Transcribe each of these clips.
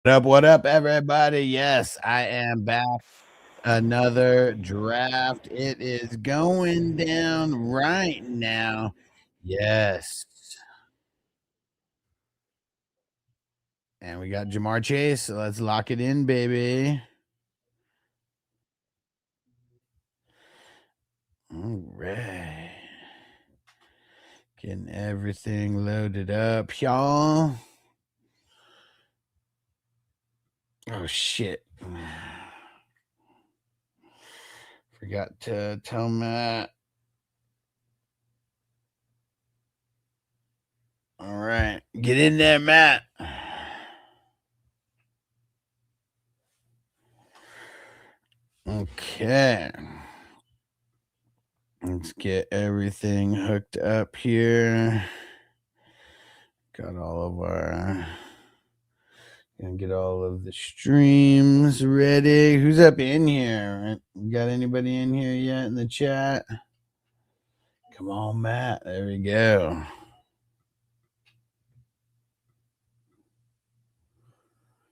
What up, everybody? Yes, I am back. Another draft. It is going down right now. Yes. And we got Jamar Chase. So let's lock it in, baby. All right. Getting everything loaded up, y'all. Oh, shit. Forgot to tell Matt. All right. Get in there, Matt. Okay. Let's get everything hooked up here. Got all of our. Gonna get all of the streams ready. Who's up in here? Got anybody in here yet in the chat? Come on, Matt. There we go.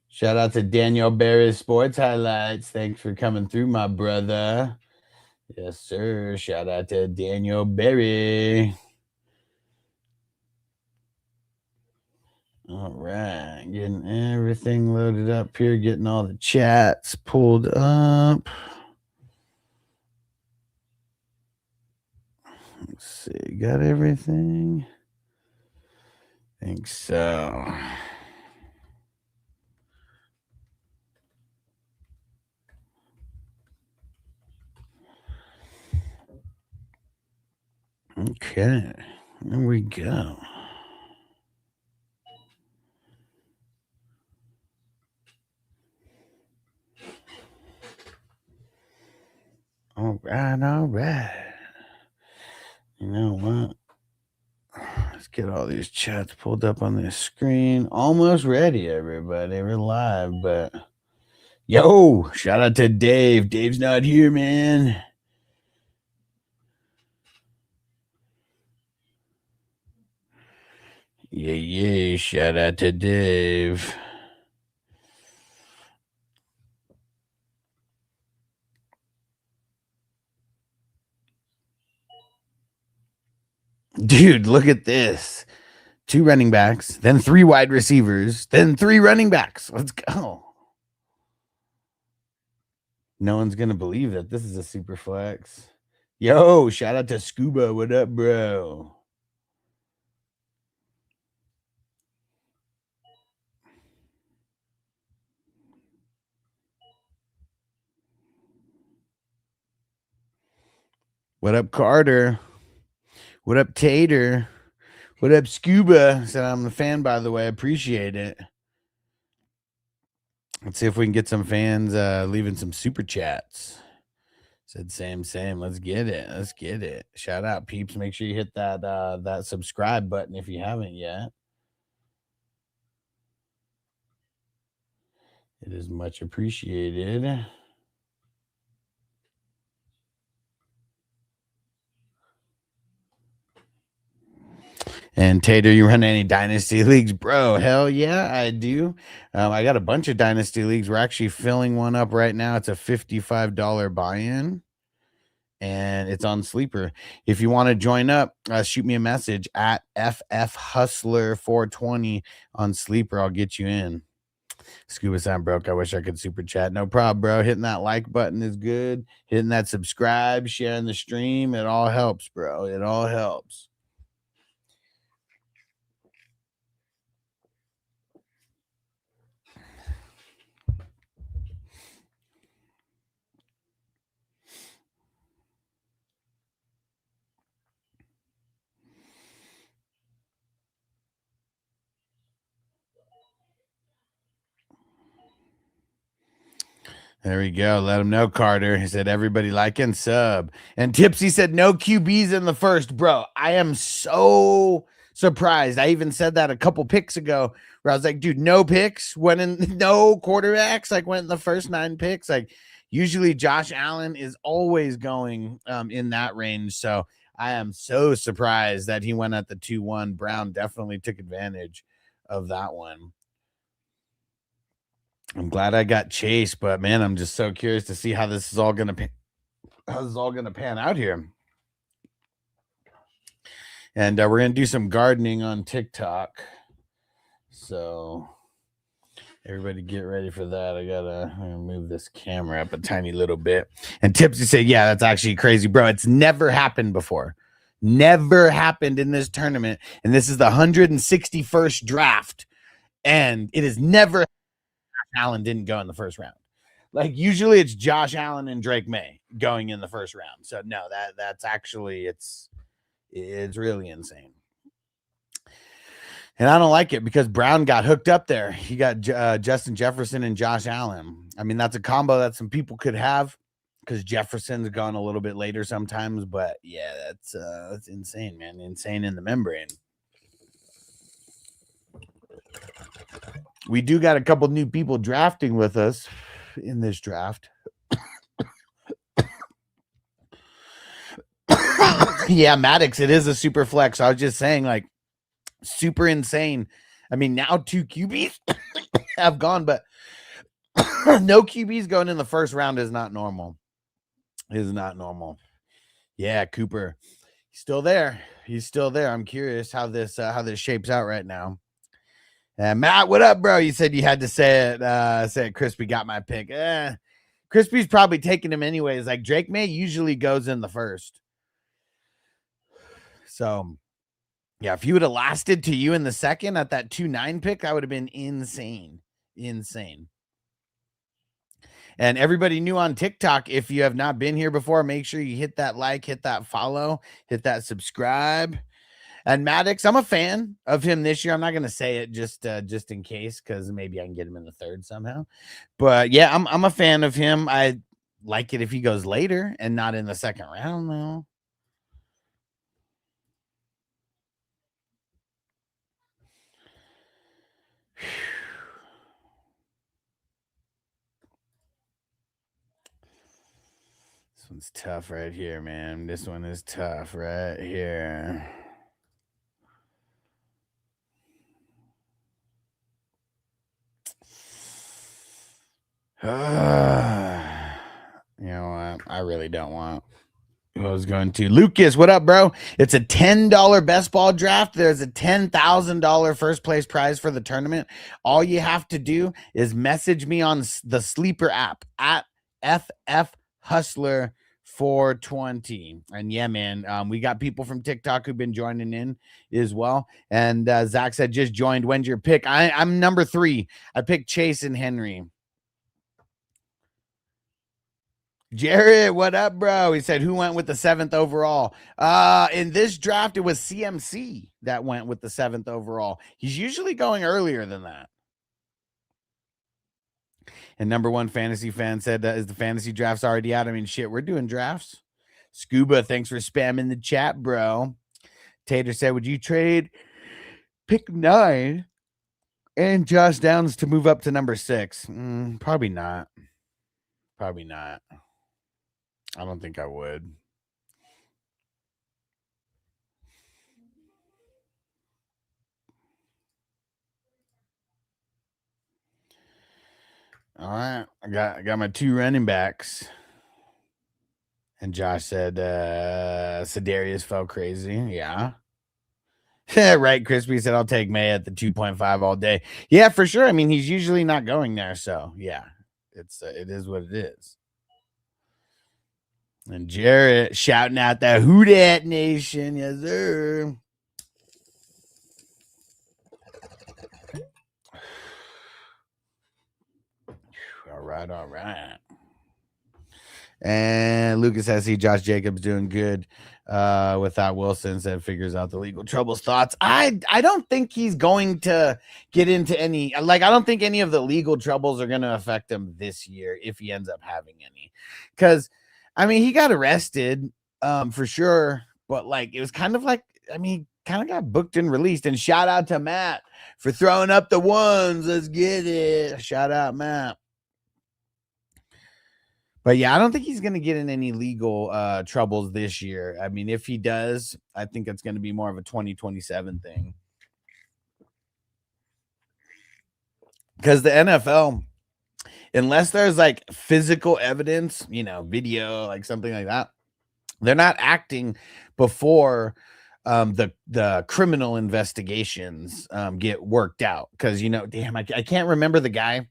Shout out to Daniel Barry's Sports Highlights. Thanks for coming through, my brother. Yes, sir. Shout out to Daniel Barry. All right. Getting everything loaded up here, getting all the chats pulled up. Let's see. Got everything? Think so. Okay, there we go. All right. You know what? Let's get all these chats pulled up on this screen. Almost ready, everybody. We're live, but yo, shout out to Dave. Dave's not here, man. Yeah. Shout out to Dave. Dude, look at this. 2 running backs, then 3 wide receivers, then 3 running backs. Let's go. No one's going to believe that this is a super flex. Yo, shout out to Scuba. What up, bro? What up, Carter? What up, Tater? What up, Scuba? Said I'm a fan, by the way. Appreciate it. Let's see if we can get some fans leaving some super chats. Said same. Let's get it. Shout out, peeps. Make sure you hit that subscribe button if you haven't yet. It is much appreciated. And Tater, you run any Dynasty leagues? Bro, hell yeah, I do. I got a bunch of Dynasty leagues. We're actually filling one up right now. It's a $55 buy-in, and it's on Sleeper. If you want to join up, shoot me a message at FFHustler420 on Sleeper. I'll get you in. Scuba sound broke. I wish I could super chat. No problem, bro. Hitting that like button is good. Hitting that subscribe, sharing the stream. It all helps, bro. It all helps. There we go. Let him know, Carter. He said, everybody like and sub. And Tipsy said, no QBs in the first. Bro, I am so surprised. I even said that a couple picks ago where I was like, dude, no picks. Went in, no quarterbacks. Like, went in the first 9 picks. Like, usually Josh Allen is always going in that range. So I am so surprised that he went at the 2-1. Brown definitely took advantage of that one. I'm glad I got Chase, but man, I'm just so curious to see how this is all gonna pan out here. And we're gonna do some gardening on TikTok. So everybody get ready for that. I'm gonna move this camera up a tiny little bit. And Tipsy said, yeah, that's actually crazy, bro. It's never happened before. Never happened in this tournament. And this is the 161st draft. And it is never Allen didn't go in the first round. Like usually it's Josh Allen and Drake May going in the first round. So no, that's actually it's really insane. And I don't like it because Brown got hooked up there. He got Justin Jefferson and Josh Allen. I mean, that's a combo that some people could have because Jefferson's gone a little bit later sometimes. But yeah, that's insane, man. Insane in the membrane. We do got a couple new people drafting with us in this draft. Yeah, Maddox, it is a super flex. I was just saying, like, super insane. I mean, now 2 QBs have gone, but no QBs going in the first round is not normal. Is not normal. Yeah, Cooper, he's still there. He's still there. I'm curious how this shapes out right now. Matt, what up, bro? You said you had to say it. Say it. Crispy got my pick. Crispy's probably taking him anyways. Like Drake May usually goes in the first. So, yeah, if you would have lasted to you in the second at that 2-9 pick, that would have been insane. Insane. And everybody new on TikTok, if you have not been here before, make sure you hit that like, hit that follow, hit that subscribe. And Maddox, I'm a fan of him this year. I'm not going to say it just in case because maybe I can get him in the third somehow. But yeah, I'm a fan of him. I like it if he goes later and not in the second round, though. This one's tough right here, man. This one is tough right here. You know what? I really don't want. I was going to Lucas. What up, bro? It's a $10 best ball draft. There's a $10,000 first place prize for the tournament. All you have to do is message me on the Sleeper app at FF Hustler 420. And yeah, man, we got people from TikTok who've been joining in as well. And Zach said just joined. When's your pick? I'm number 3. I picked Chase and Henry. Jared, what up, bro? He said, who went with the 7th overall? In this draft, it was CMC that went with the 7th overall. He's usually going earlier than that. And number 1 fantasy fan said, is the fantasy drafts already out? I mean, shit, we're doing drafts. Scuba, thanks for spamming the chat, bro. Tater said, would you trade pick 9 and Josh Downs to move up to number 6? Probably not. Probably not. I don't think I would. All right. I got my 2 running backs. And Josh said Sedarius felt crazy. Yeah. Right. Crispy said I'll take May at the 2.5 all day. Yeah, for sure. I mean, he's usually not going there. So yeah, it is what it is. And Jarrett shouting out that Who Dat Nation. Yes, sir. All right, all right. And Lucas has see Josh Jacobs doing good without Wilson. Said figures out the legal troubles. Thoughts? I don't think he's going to get into any. Like I don't think any of the legal troubles are going to affect him this year if he ends up having any. Because I mean, he got arrested for sure, but like it was kind of like kind of got booked and released. And shout out to Matt for throwing up the ones. Let's get it. Shout out, Matt. But yeah, I don't think he's going to get in any legal troubles this year. I mean, if he does, I think it's going to be more of a 2027 thing. Because the NFL unless there's like physical evidence, video, like something like that, they're not acting before the criminal investigations get worked out. Because damn, I can't remember the guy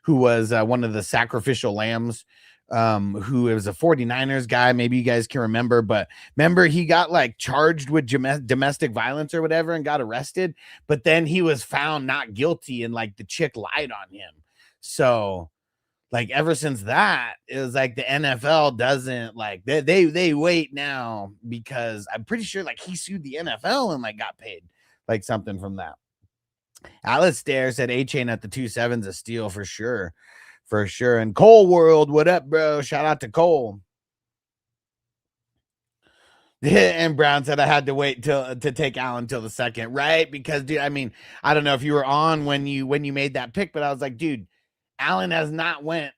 who was one of the sacrificial lambs, who was a 49ers guy. Maybe you guys can remember, but remember he got like charged with domestic violence or whatever and got arrested, but then he was found not guilty and like the chick lied on him. So like ever since that, it was like the NFL doesn't like they wait now, because I'm pretty sure like he sued the NFL and like got paid like something from that. Alistair said A-Chain at the 2.7's a steal for sure. For sure. And Cole World, what up, bro? Shout out to Cole. And Brown said I had to wait to take Allen till the second, right? Because dude, I mean, I don't know if you were on when you made that pick, but I was like, dude, Allen has not went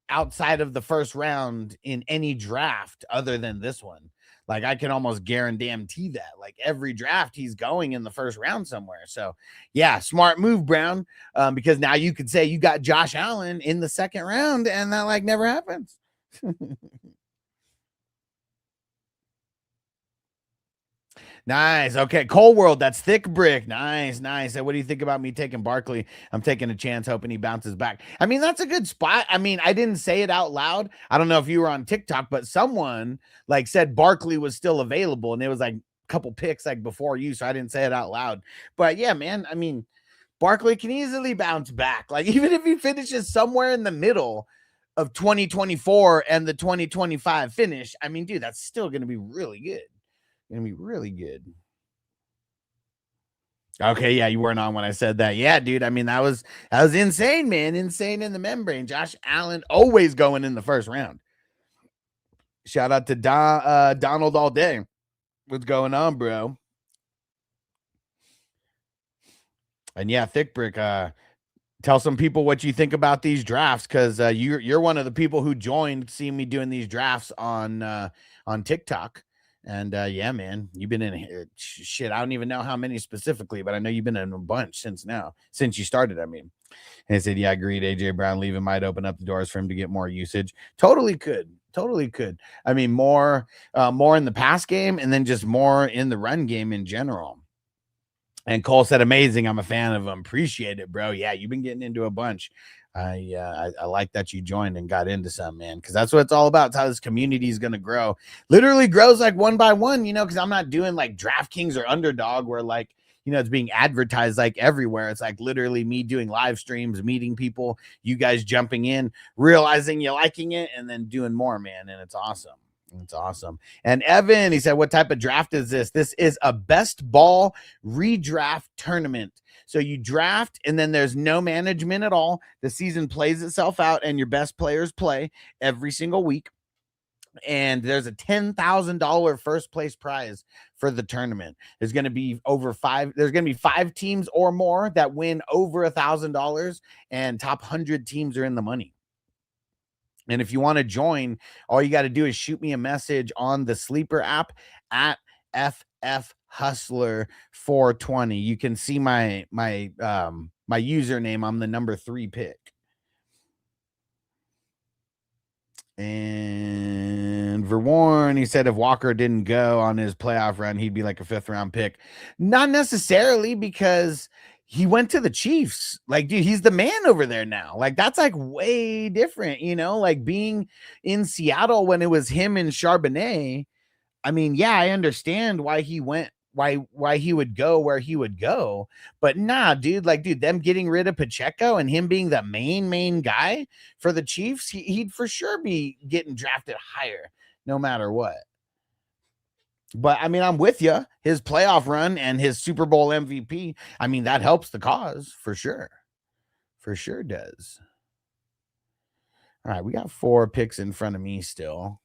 outside of the first round in any draft other than this one. Like I can almost guarantee that. Like every draft he's going in the first round somewhere. So yeah, smart move, Brown. Because now you could say you got Josh Allen in the second round, and that like never happens. Nice. Okay. Cole World, that's thick brick. Nice. Nice. And what do you think about me taking Barkley? I'm taking a chance, hoping he bounces back. I mean, that's a good spot. I mean, I didn't say it out loud. I don't know if you were on TikTok, but someone like said Barkley was still available, and it was like a couple picks like before you. So I didn't say it out loud. But yeah, man, I mean, Barkley can easily bounce back. Like even if he finishes somewhere in the middle of 2024 and the 2025 finish, I mean, dude, that's still going to be really good. Gonna be really good. Okay, yeah, you weren't on when I said that. Yeah, dude. I mean, that was insane, man. Insane in the membrane. Josh Allen always going in the first round. Shout out to Donald all day. What's going on, bro? And yeah, Thick Brick. Tell some people what you think about these drafts, because you're one of the people who joined seeing me doing these drafts on TikTok. And yeah, man, you've been in here. Shit, I don't even know how many specifically, but I know you've been in a bunch since you started. I mean, and I said, yeah, agreed. AJ Brown leaving might open up the doors for him to get more usage. Totally could. Totally could. I mean, more in the pass game, and then just more in the run game in general. And Cole said, amazing. I'm a fan of them. Appreciate it, bro. Yeah, you've been getting into a bunch. I like that you joined and got into some, man, because that's what it's all about. It's how this community is going to grow. Literally grows like one by one, because I'm not doing like DraftKings or Underdog where like, it's being advertised like everywhere. It's like literally me doing live streams, meeting people, you guys jumping in, realizing you're liking it, and then doing more, man. And it's awesome. It's awesome. And Evan, he said, what type of draft is this? This is a best ball redraft tournament. So you draft, and then there's no management at all. The season plays itself out, and your best players play every single week. And there's a $10,000 first place prize for the tournament. There's going to be there's going to be 5 teams or more that win over $1,000, and top 100 teams are in the money. And if you want to join, all you got to do is shoot me a message on the Sleeper app at FF Hustler 420. You can see my username. I'm the number 3 pick. And Verworn, he said if Walker didn't go on his playoff run, he'd be like a 5th round pick. Not necessarily, because he went to the Chiefs. Like, dude, he's the man over there now. Like, that's like way different, like being in Seattle when it was him and Charbonnet. I mean, yeah, I understand why he went, why he would go where he would go, but nah, dude, like, dude, them getting rid of Pacheco and him being the main guy for the Chiefs, he'd for sure be getting drafted higher, no matter what. But I mean, I'm with you. His playoff run and his Super Bowl MVP, I mean, that helps the cause for sure. For sure does. All right, we got 4 picks in front of me still.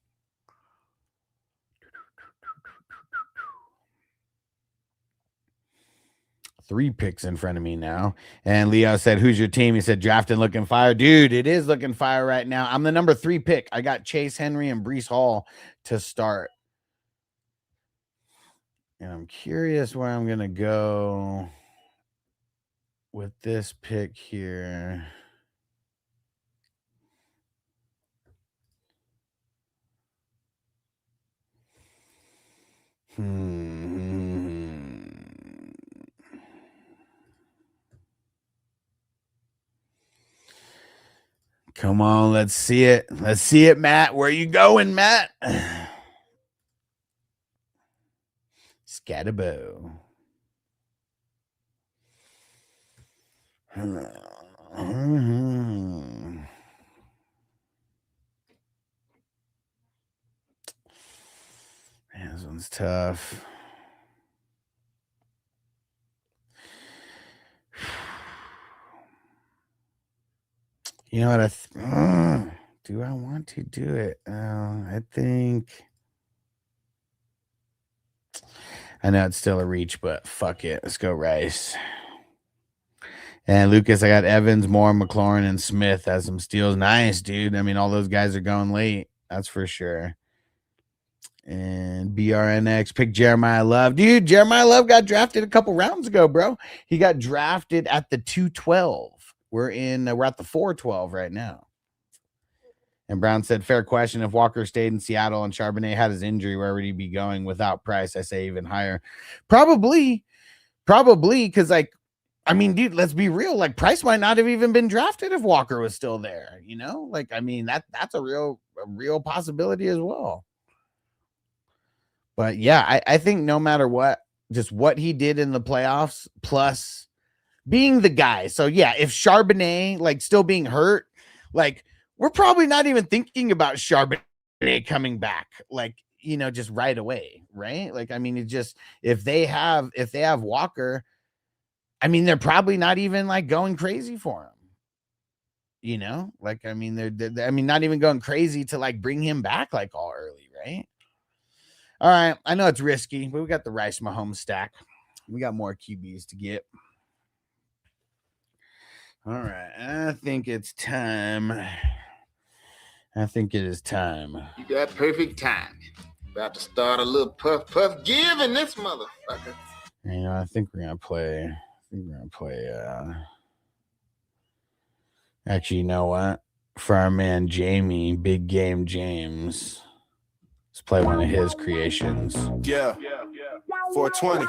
3 picks in front of me now. And Leo said, who's your team? He said, drafting looking fire. Dude, it is looking fire right now. I'm the number 3 pick. I got Chase Henry and Breece Hall to start. And I'm curious where I'm going to go with this pick here. Come on, let's see it. Let's see it, Matt. Where are you going, Matt? Scatterbo. Man, this one's tough. You know what? Do I want to do it? I think. I know it's still a reach, but fuck it. Let's go Rice. And Lucas, I got Evans, Moore, McLaurin, and Smith as some steals. Nice, dude. I mean, all those guys are going late. That's for sure. And BRNX picked Jeremiah Love. Dude, Jeremiah Love got drafted a couple rounds ago, bro. He got drafted at the 212. We're at the 412 right now. And Brown said, fair question. If Walker stayed in Seattle and Charbonnet had his injury, where would he be going without Price? I say even higher. Probably, because, like, I mean, dude, let's be real. Like, Price might not have even been drafted if Walker was still there, you know? Like, I mean, that's a real possibility as well. But, yeah, I think no matter what, just what he did in the playoffs, plus being the guy. So, yeah, if Charbonnet, like, still being hurt, like, we're probably not even thinking about Charbonnet coming back, like, you know, just right away, right? Like, I mean, it just, if they have Walker, I mean, they're probably not even, like, going crazy for him, you know? Like, I mean, they're not even going crazy to, like, bring him back, like, all early, right? All right, I know it's risky, but we got the Rice Mahomes stack. We got more QBs to get. All right, I think it's time. I think it is time. You got perfect timing. About to start a little puff give in this motherfucker. You know, I think we're gonna play. Actually, you know what? For our man Jamie, Big Game James, let's play one of his creations. Yeah. 420.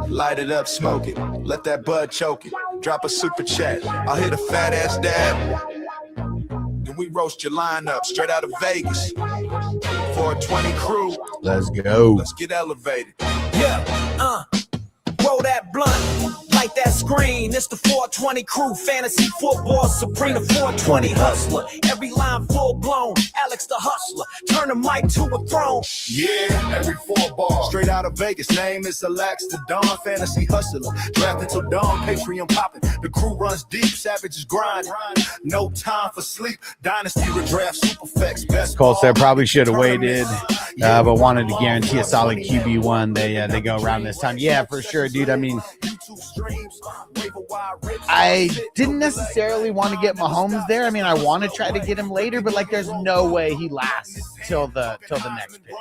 Light it up, smoke it. Let that bud choke it. Drop a super chat. I'll hit a fat ass dab. Then we roast your lineup straight out of Vegas. 420 crew. Let's go. Let's get elevated. Yeah. Roll that blunt. Light that screen. It's the 420 crew. Fantasy football supreme. The 420 hustler. Every line full blown. Alex the hustler. Turn the mic to a throne. Yeah, every 4 ball. Straight out of Vegas. Name is Alex the Dawn. Fantasy hustler. Draft until dawn. Patreon popping. The crew runs deep. Savages grind. No time for sleep. Dynasty redraft. Superflex. Best Cole said probably should have waited, but wanted to guarantee a solid QB1. They go around this time. Yeah, for sure, dude. I mean, I didn't necessarily want to get Mahomes there. I mean, I want to try to get him later, but like, there's no way he lasts till the next pick.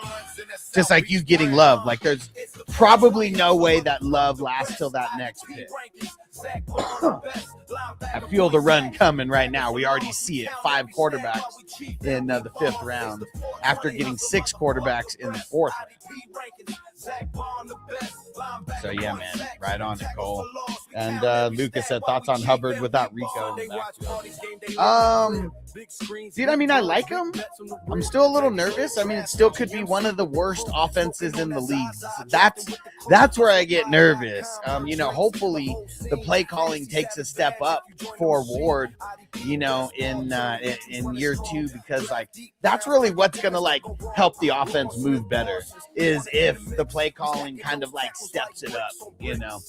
Just like you getting Love, like there's probably no way that Love lasts till that next pick. I feel the run coming right now. We already see it. 5 quarterbacks in the 5th round after getting 6 quarterbacks in the 4th round. So yeah, man, right on it, Cole. And Lucas said thoughts on Hubbard without Rico in the backfield. Dude, I mean, I like him. I'm still a little nervous. I mean, it still could be one of the worst offenses in the league. That's where I get nervous. You know, hopefully the play calling takes a step up for Ward, you know, in year 2, because like that's really what's gonna like help the offense move better, is if the play calling kind of like steps it up, you know.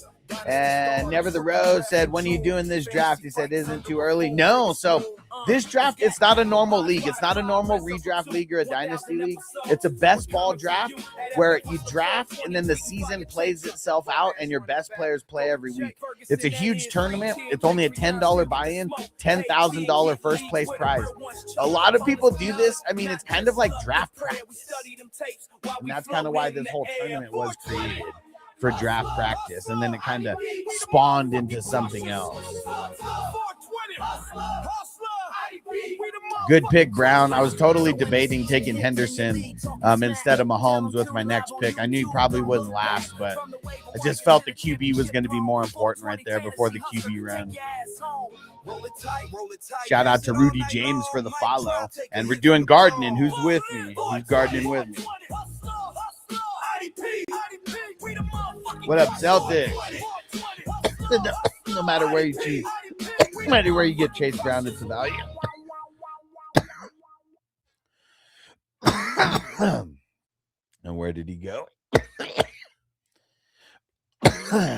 And Never the Rose said, when are you doing this draft? He said, isn't it too early? No. So this draft, it's not a normal league. It's not a normal redraft league or a dynasty league. It's a best ball draft where you draft and then the season plays itself out and your best players play every week. It's a huge tournament. It's only a $10 buy-in, $10,000 first place prize. A lot of people do this. I mean, it's kind of like draft practice. And that's kind of why this whole tournament was created, for draft practice, and then it kind of spawned into something else. Good pick, Brown. I was totally debating taking Henderson instead of Mahomes with my next pick. I knew he probably wouldn't last, but I just felt the QB was going to be more important right there before the QB run. Shout out to Rudy James for the follow. And we're doing gardening. Who's with me? Who's gardening with me? What up, Celtics? No matter where you choose, no matter where you get Chase Brown, it's a value. And where did he go?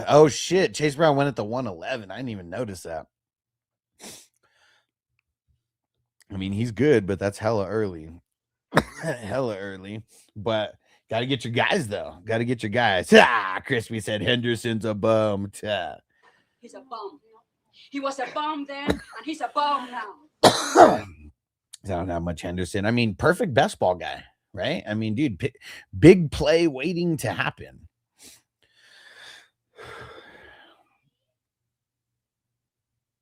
Oh, shit. Chase Brown went at the 111. I didn't even notice that. I mean, he's good, but that's hella early. Hella early. But got to get your guys, though. Got to get your guys. Crispy said Henderson's a bum. He's a bum. He was a bum then, and he's a bum now. I don't have much Henderson. I mean, perfect best ball guy, right? I mean, dude, big play waiting to happen.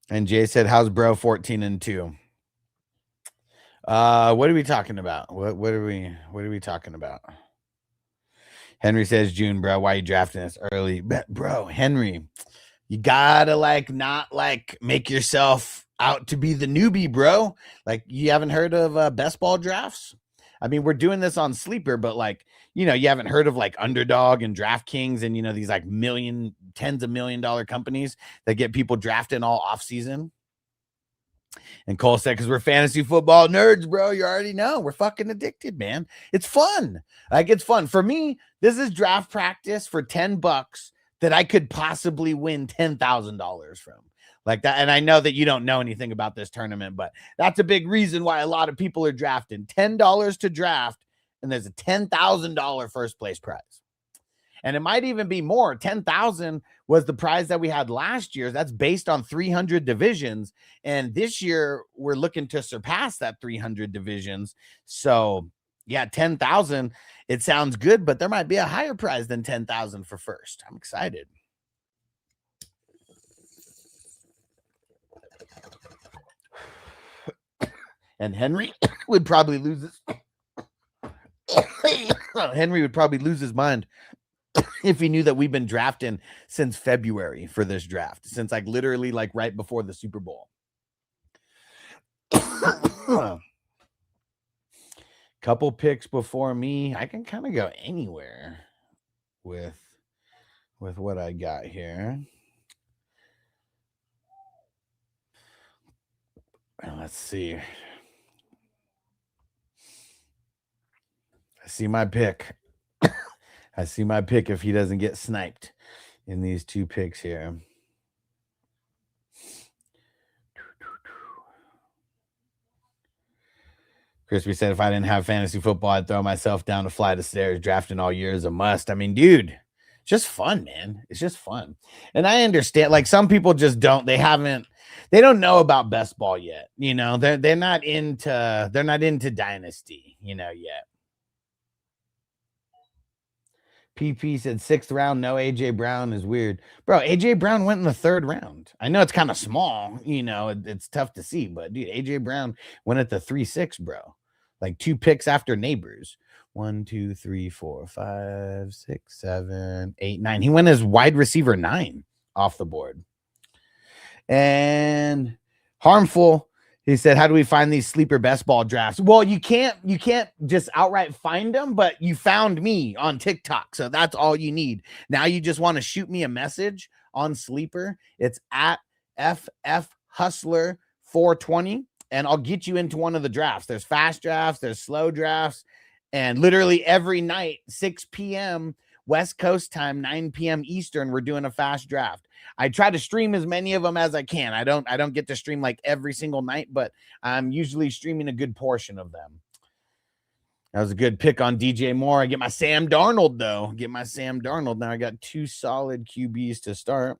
And Jay said, how's bro 14-2? What are we talking about? What are we talking about? Henry says, June, bro, why are you drafting this early? Bro, Henry, you gotta not make yourself out to be the newbie, bro. Like, you haven't heard of best ball drafts? I mean, we're doing this on Sleeper, but you haven't heard of Underdog and DraftKings and these tens of $1 million companies that get people drafting all off season. And Cole said, because we're fantasy football nerds, bro. You already know we're fucking addicted, man. It's fun. It's fun for me. This is draft practice for $10 that I could possibly win $10,000 from. Like that. And I know that you don't know anything about this tournament, but that's a big reason why a lot of people are drafting. $10 to draft, and there's a $10,000 first place prize. And it might even be more. 10,000 was the prize that we had last year. That's based on 300 divisions. And this year we're looking to surpass that 300 divisions. So yeah, 10,000, it sounds good, but there might be a higher prize than 10,000 for first. I'm excited. And Henry would probably lose his Henry would probably lose his mind if he knew that we've been drafting since February for this draft, since literally right before the Super Bowl. Couple picks before me. I can kind of go anywhere with what I got here. Let's see. I see my pick. I see my pick if he doesn't get sniped in these two picks here. Crispy said, if I didn't have fantasy football, I'd throw myself down a flight of stairs. Drafting all year is a must. I mean, dude, it's just fun, man. It's just fun. And I understand, some people just don't. They don't know about best ball yet. They're not into Dynasty, yet. PP said 6th round, no AJ Brown is weird. Bro, AJ Brown went in the 3rd round. I know it's kind of small, it's tough to see, but dude, AJ Brown went at the 3-6, bro. 2 picks after Neighbors. 1, 2, 3, 4, 5, 6, 7, 8, 9. He went as wide receiver 9 off the board. And Harmful, he said, how do we find these sleeper best ball drafts? Well, you can't just outright find them, but you found me on TikTok. So that's all you need. Now you just want to shoot me a message on Sleeper. It's at FFHustler420, and I'll get you into one of the drafts. There's fast drafts, there's slow drafts, and literally every night, 6 p.m. West Coast time, 9 p.m. Eastern, we're doing a fast draft. I try to stream as many of them as I can. I don't get to stream every single night, but I'm usually streaming a good portion of them. That was a good pick on DJ Moore. I get my Sam Darnold, though. Now I got 2 solid QBs to start.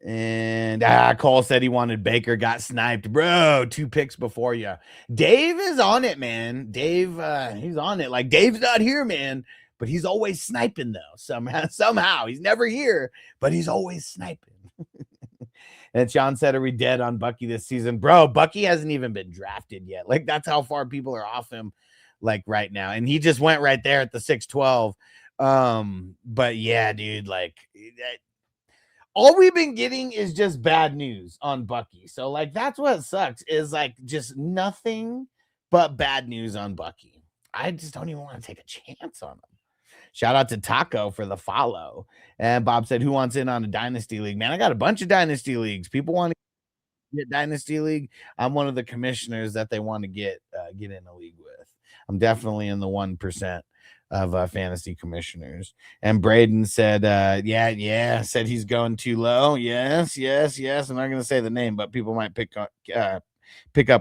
And Cole said he wanted Baker, got sniped. Bro, 2 picks before you. Dave is on it, man. Dave, he's on it. Dave's not here, man. But he's always sniping, though. Somehow. He's never here, but he's always sniping. And Sean said, are we dead on Bucky this season? Bro, Bucky hasn't even been drafted yet. Like, that's how far people are off him, like, right now. And he just went right there at the 6'12". But yeah, dude, like, all we've been getting is just bad news on Bucky. So, like, that's what sucks, is like just nothing but bad news on Bucky. I just don't even want to take a chance on him. Shout out to Taco for the follow. And Bob said, who wants in on a Dynasty League? Man, I got a bunch of Dynasty Leagues. People want to get Dynasty League. I'm one of the commissioners that they want to get in a league with. I'm definitely in the 1% of fantasy commissioners. And Braden said, said he's going too low. Yes. I'm not going to say the name, but people might pick up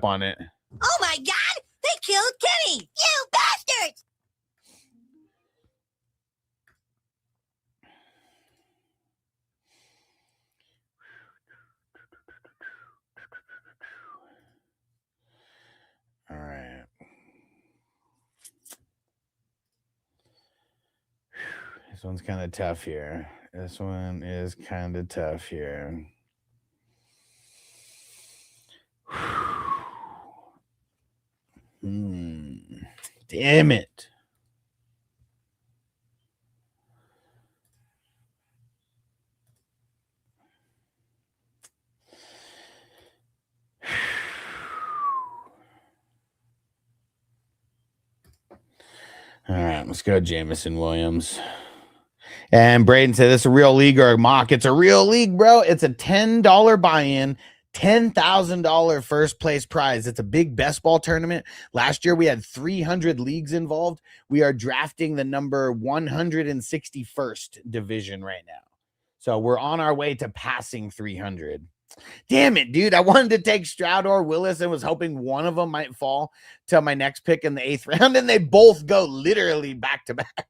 on it. Oh my God! They killed Kenny! You bastards! All right. This one's kind of tough here. This one is kind of tough here. Damn it. All right, let's go Jameson Williams. And Braden said, this is a real league or a mock? It's a real league, bro. It's a $10 buy-in, $10,000 first place prize. It's a big best ball tournament. Last year we had 300 leagues involved. We are drafting the number 161st division right now. So we're on our way to passing 300. Damn it, dude. I wanted to take Stroud or Willis and was hoping one of them might fall to my next pick in the 8th round, and they both go literally back to back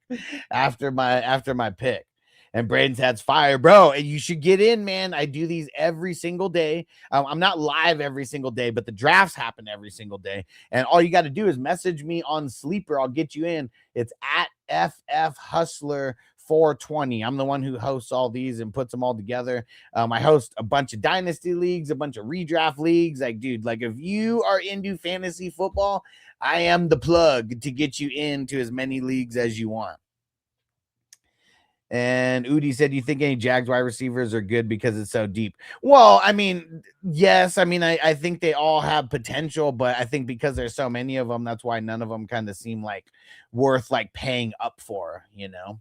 after my pick. And Braden's Hat's fire, bro. And you should get in, man. I do these every single day. I'm not live every single day, but the drafts happen every single day. And all you got to do is message me on Sleeper. I'll get you in. It's at FF Hustler 420. I'm the one who hosts all these and puts them all together. I host a bunch of dynasty leagues, a bunch of redraft leagues. Like, dude, like if you are into fantasy football, I am the plug to get you into as many leagues as you want. And Udi said, do you think any Jags wide receivers are good because it's so deep? Well, I mean, yes. I mean, I think they all have potential, but I think because there's so many of them, that's why none of them kind of seem like worth like paying up for, you know?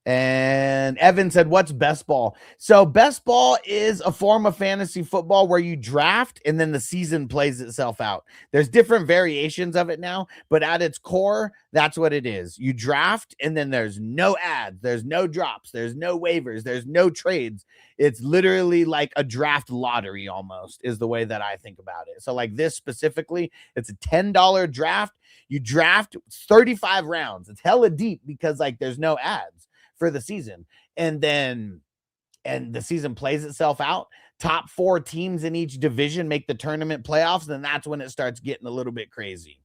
And Evan said, what's best ball? So best ball is a form of fantasy football where you draft and then the season plays itself out. There's different variations of it now, but at its core, that's what it is. You draft and then there's no ads, there's no drops, there's no waivers, there's no trades. It's literally like a draft lottery almost is the way that I think about it. So like this specifically, it's a $10 draft. You draft 35 rounds. It's hella deep because like there's no ads for the season. And the season plays itself out. Top 4 teams in each division make the tournament playoffs. And that's when it starts getting a little bit crazy.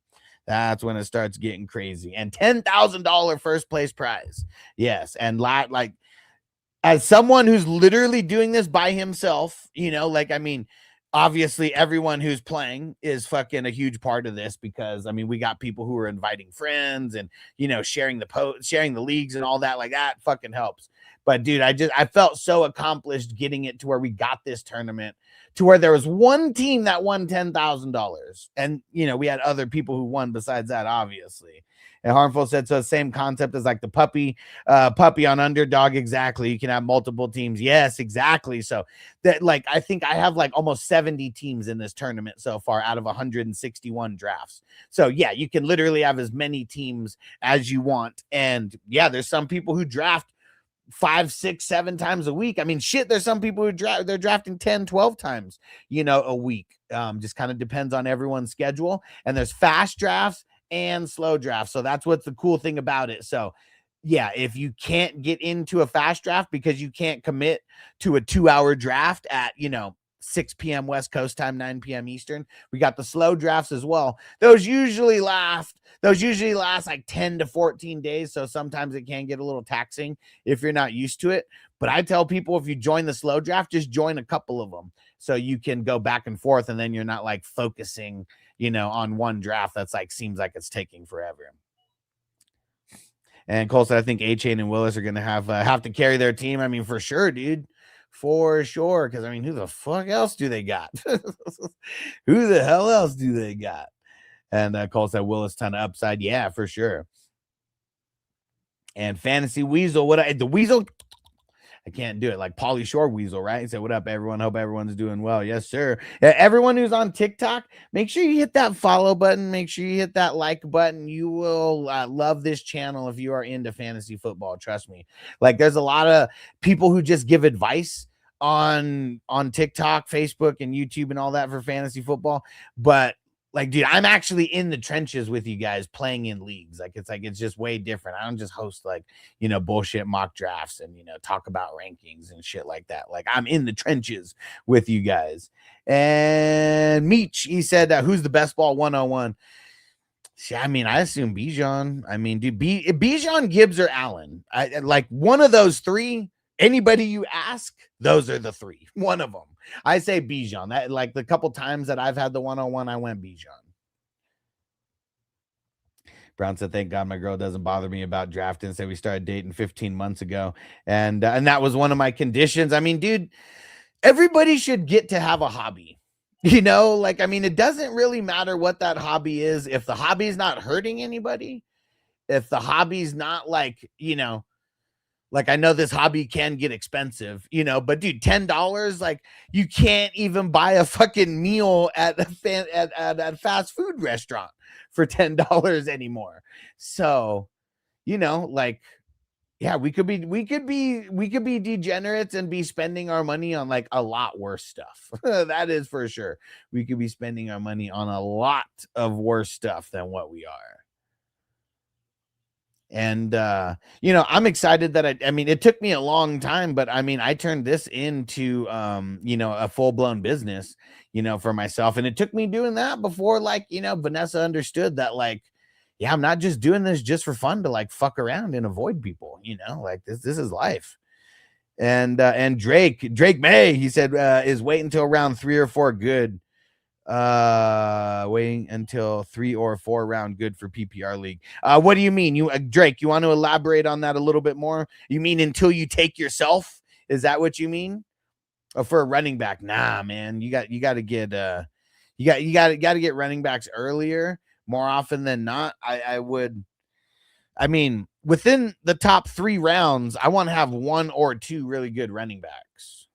That's when it starts getting crazy. And $10,000 first place prize. Yes. And like, as someone who's literally doing this by himself, you know, like, I mean, obviously everyone who's playing is fucking a huge part of this because I mean, we got people who are inviting friends and, you know, sharing the leagues and all that, like that fucking helps. But dude, I felt so accomplished getting it to where we got this tournament to where there was one team that won $10,000. And, you know, we had other people who won besides that, obviously. And Harmful said, so same concept as like the puppy on Underdog. Exactly. You can have multiple teams. Yes, exactly. So that like, I think I have like almost 70 teams in this tournament so far out of 161 drafts. So yeah, you can literally have as many teams as you want. And yeah, there's some people who draft 5, 6, 7 times a week. I mean, shit, there's some people who they're drafting 10, 12 times, you know, a week. Just kind of depends on everyone's schedule. And there's fast drafts and slow draft. So that's what's the cool thing about it. So yeah, if you can't get into a fast draft because you can't commit to a 2-hour draft at, you know, 6 p.m. West Coast time, 9 p.m. Eastern. We got the slow drafts as well. Those usually last like 10 to 14 days. So sometimes it can get a little taxing if you're not used to it. But I tell people, if you join the slow draft, just join a couple of them so you can go back and forth, and then you're not like focusing, on one draft that's like seems like it's taking forever. And Cole said, I think A-Chain and Willis are going to have to carry their team. I mean, for sure, dude. For sure. Because, I mean, who the fuck else do they got? Who the hell else do they got? And Cole said, Willis, ton of upside. Yeah, for sure. And Fantasy Weasel, the Weasel? I can't do it. Like Pauly Shore Weasel, right? He said, what up, everyone? Hope everyone's doing well. Yes, sir. Everyone who's on TikTok, make sure you hit that follow button. Make sure you hit that like button. You will love this channel if you are into fantasy football. Trust me. Like, there's a lot of people who just give advice on TikTok, Facebook, and YouTube and all that for fantasy football. But like, dude, I'm actually in the trenches with you guys playing in leagues. It's just way different. I don't just host bullshit mock drafts and, talk about rankings and shit like that. Like, I'm in the trenches with you guys. And Meech, he said, who's the best ball 101? I mean, I assume Bijan. I mean, dude, Bijan, Gibbs, or Allen. Like one of those three. Anybody you ask, those are the three. One of them. I say Bijan. That, like, the couple times that I've had the 101, I went Bijan. Brown said, thank God my girl doesn't bother me about drafting. Said we started dating 15 months ago. And that was one of my conditions. I mean, dude, everybody should get to have a hobby. Like, I mean, it doesn't really matter what that hobby is. If the hobby is not hurting anybody, if the hobby's not like, like, I know this hobby can get expensive, but dude, $10, like, you can't even buy a fucking meal at a fast food restaurant for $10 anymore. So, like, yeah, we could be degenerates and be spending our money on like a lot worse stuff. That is for sure. We could be spending our money on a lot of worse stuff than what we are. And, I'm excited that I mean, it took me a long time, but I mean, I turned this into, a full blown business, for myself. And it took me doing that before, like, Vanessa understood that, like, yeah, I'm not just doing this just for fun to like fuck around and avoid people, like this is life. And Drake May, he said, is waiting until round 3 or 4 good. Waiting until 3 or 4 round good for PPR league. What do you mean? Drake, you want to elaborate on that a little bit more? You mean until you take yourself? Is that what you mean? Or for a running back? Nah, man, you got to get get running backs earlier more often than not. I mean, within the top 3 rounds, I want to have 1 or 2 really good running backs.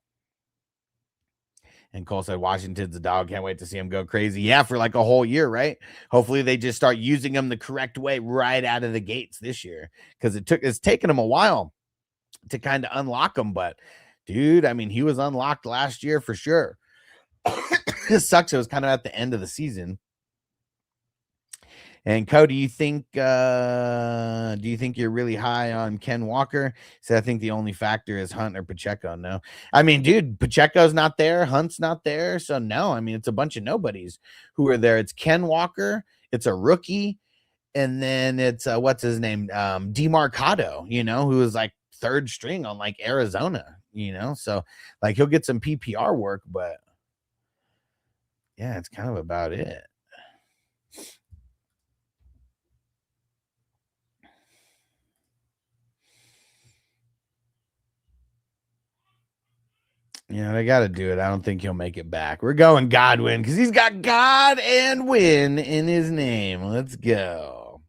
And Cole said, Washington's a dog. Can't wait to see him go crazy. Yeah, for like a whole year, right? Hopefully they just start using him the correct way right out of the gates this year. Because it's taken him a while to kind of unlock him. But, dude, I mean, he was unlocked last year for sure. It sucks. It was kind of at the end of the season. And Cody, do you think you're really high on Ken Walker? So I think the only factor is Hunt or Pacheco. No, I mean, dude, Pacheco's not there, Hunt's not there, so no. I mean, it's a bunch of nobodies who are there. It's Ken Walker, it's a rookie, and then it's what's his name, DeMarcado, who is like 3rd string on like Arizona, so like he'll get some PPR work, but yeah, it's kind of about it. Yeah, they got to do it. I don't think he'll make it back. We're going Godwin because he's got God and win in his name. Let's go.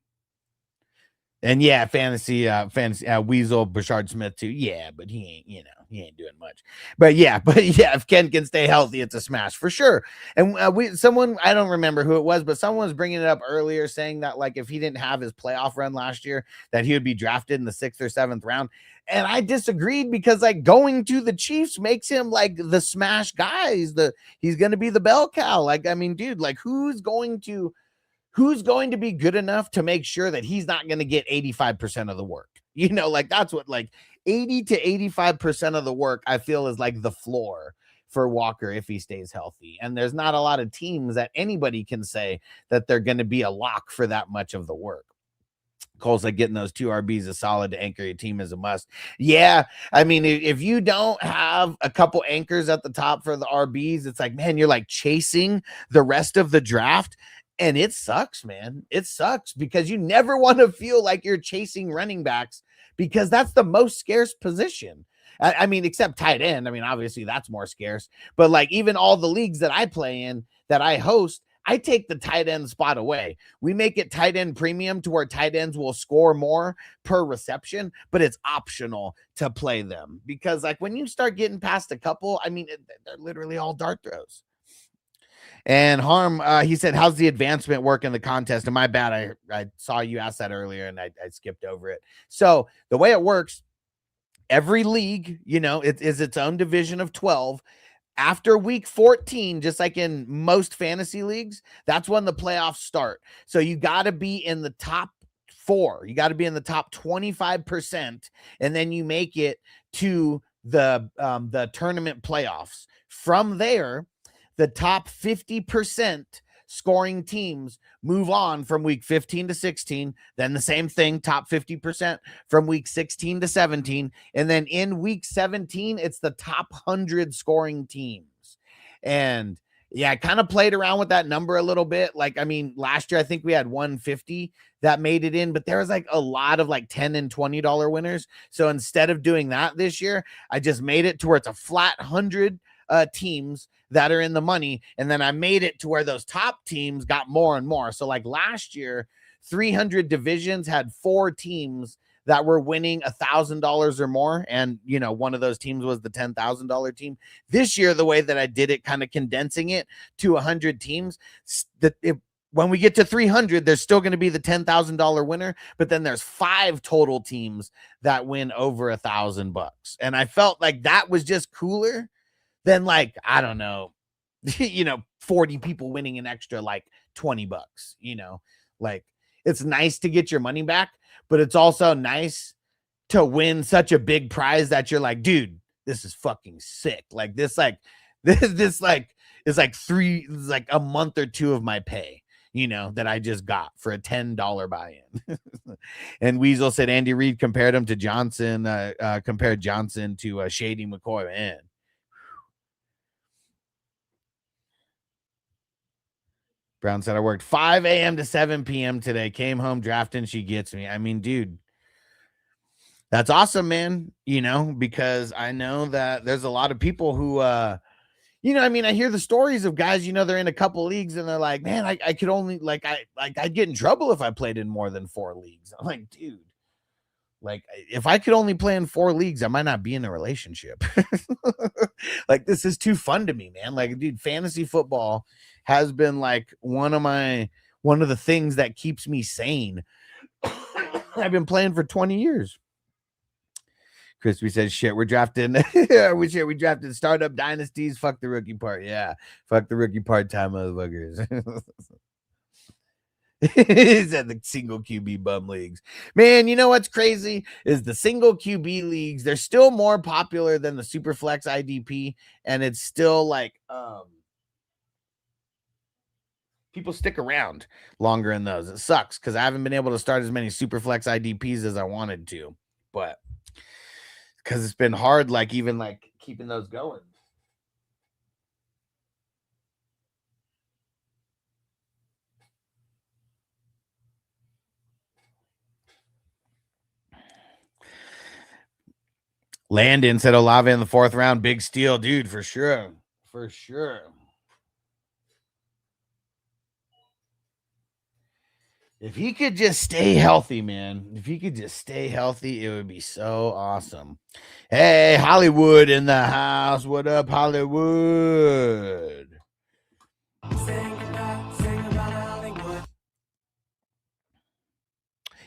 And yeah, fantasy Weasel, Brashard Smith too. Yeah, but he ain't doing much. But yeah, if Ken can stay healthy, it's a smash for sure. And someone, I don't remember who it was, but someone was bringing it up earlier, saying that like if he didn't have his playoff run last year, that he would be drafted in the 6th or 7th round. And I disagreed because like going to the Chiefs makes him like the smash guy. He's going to be the bell cow. Like, I mean, dude, like who's going to be good enough to make sure that he's not going to get 85% of the work? Like that's what, like 80 to 85% of the work I feel is like the floor for Walker if he stays healthy. And there's not a lot of teams that anybody can say that they're going to be a lock for that much of the work. Cole's like getting those 2 RBs is solid to anchor your team is a must. Yeah. I mean, if you don't have a couple anchors at the top for the RBs, it's like, man, you're like chasing the rest of the draft. And it sucks, man. It sucks because you never want to feel like you're chasing running backs because that's the most scarce position. I mean, except tight end. I mean, obviously that's more scarce, but like even all the leagues that I play in that I host, I take the tight end spot away. We make it tight end premium to where tight ends will score more per reception, but it's optional to play them because like when you start getting past a couple, I mean, they're literally all dart throws. And Harm, he said, how's the advancement work in the contest? And my bad, I saw you ask that earlier and I skipped over it. So the way it works, every league, you know, it is its own division of 12. After week 14, just like in most fantasy leagues, that's when the playoffs start. So you got to be in the top 4. You got to be in the top 25%, and then you make it to the tournament playoffs. From there, the top 50% scoring teams move on from week 15 to 16. Then the same thing, top 50% from week 16 to 17. And then in week 17, it's the top 100 scoring teams. And yeah, I kind of played around with that number a little bit. Like, I mean, last year, I think we had 150 that made it in, but there was like a lot of like $10 and $20 winners. So instead of doing that this year, I just made it to where it's a flat 100 teams that are in the money. And then I made it to where those top teams got more and more. So like last year, 300 divisions had 4 teams that were winning $1,000 or more. And, you know, one of those teams was the $10,000 team. This year, the way that I did it, kind of condensing it to 100 teams, when we get to 300, there's still going to be the $10,000 winner, but then there's 5 total teams that win over $1,000. And I felt like that was just cooler than like, I don't know, you know, 40 people winning an extra like $20, you know, like it's nice to get your money back, but it's also nice to win such a big prize that you're like, dude, this is fucking sick. Like this is like a month or 2 of my pay, you know, that I just got for a $10 buy-in. And Weasel said Andy Reid compared him to Johnson, compared Johnson to Shady McCoy. Man. Brown said, I worked 5 a.m. to 7 p.m. today. Came home drafting. She gets me. I mean, dude, that's awesome, man. You know, because I know that there's a lot of people who, you know, I mean, I hear the stories of guys, you know, they're in a couple leagues and they're like, man, I could only I'd get in trouble if I played in more than 4 leagues. I'm like, dude, like if I could only play in 4 leagues, I might not be in a relationship. Like, this is too fun to me, man. Like, dude, fantasy football has been like one of the things that keeps me sane. I've been playing for 20 years. Crispy says, shit, we're drafting. We drafted startup dynasties. Fuck the rookie part. Yeah. Fuck the rookie part-time motherfuckers. He said the single QB bum leagues. Man, you know what's crazy is the single QB leagues, they're still more popular than the Superflex IDP, and it's still like people stick around longer in those. It sucks because I haven't been able to start as many Superflex IDPs as I wanted to, but because it's been hard, like even like keeping those going. Landon said Olave in the 4th round. Big steal, dude, for sure. For sure. If he could just stay healthy, man. If he could just stay healthy, it would be so awesome. Hey, Hollywood in the house. What up, Hollywood?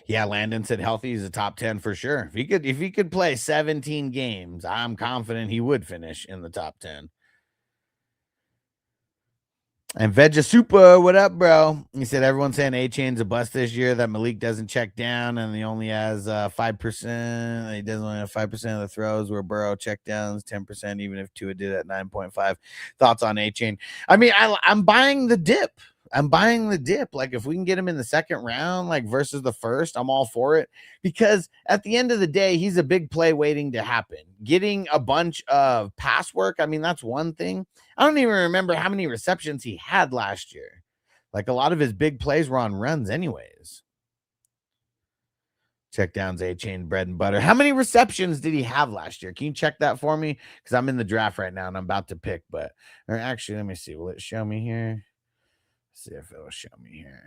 Yeah, Landon said healthy is a top 10 for sure. If he could play 17 games, I'm confident he would finish in the top 10. And Vegasupa, what up, bro? He said everyone's saying A-Chain's a bust this year, that Malik doesn't check down, and he only has 5%. He doesn't only have 5% of the throws where Burrow check downs, 10%, even if Tua did at 9.5. Thoughts on A-Chain? I mean, I'm buying the dip. Like, if we can get him in the second round, like versus the first, I'm all for it. Because at the end of the day, he's a big play waiting to happen. Getting a bunch of pass work, I mean, that's one thing. I don't even remember how many receptions he had last year. Like, a lot of his big plays were on runs anyways. Check downs, A-Chain, bread and butter. How many receptions did he have last year? Can you check that for me? Because I'm in the draft right now and I'm about to pick. But, or actually, let me see. Will it show me here? Let's see if it'll show me here.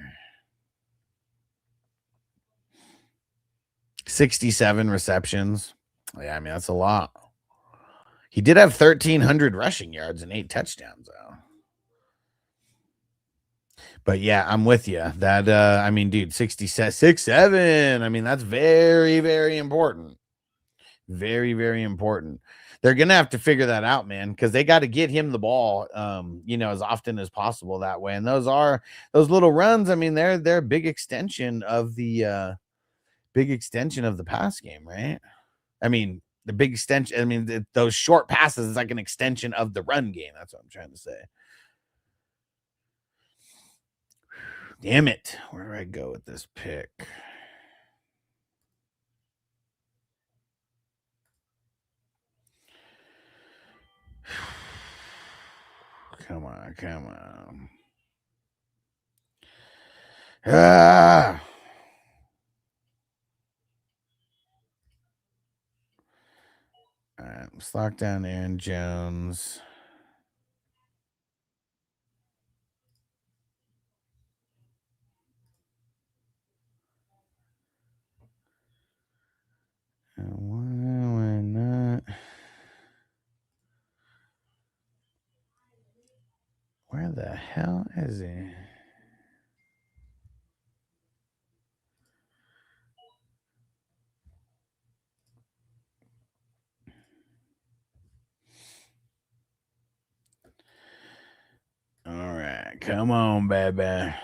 67 receptions. Yeah, I mean, that's a lot. He did have 1,300 rushing yards and 8 touchdowns, though. But yeah, I'm with you. That I mean, dude, 6'7". I mean, that's very, very important. Very, very important. They're gonna have to figure that out, man, because they got to get him the ball, as often as possible that way. And those little runs. I mean, they're a big extension of the pass game, right? I mean, the big extension. I mean, those short passes is like an extension of the run game. That's what I'm trying to say. Damn it. Where do I go with this pick? Come on. Ah. All right, let's lock down Aaron Jones. Why not? Where the hell is he? All right, come on, baby.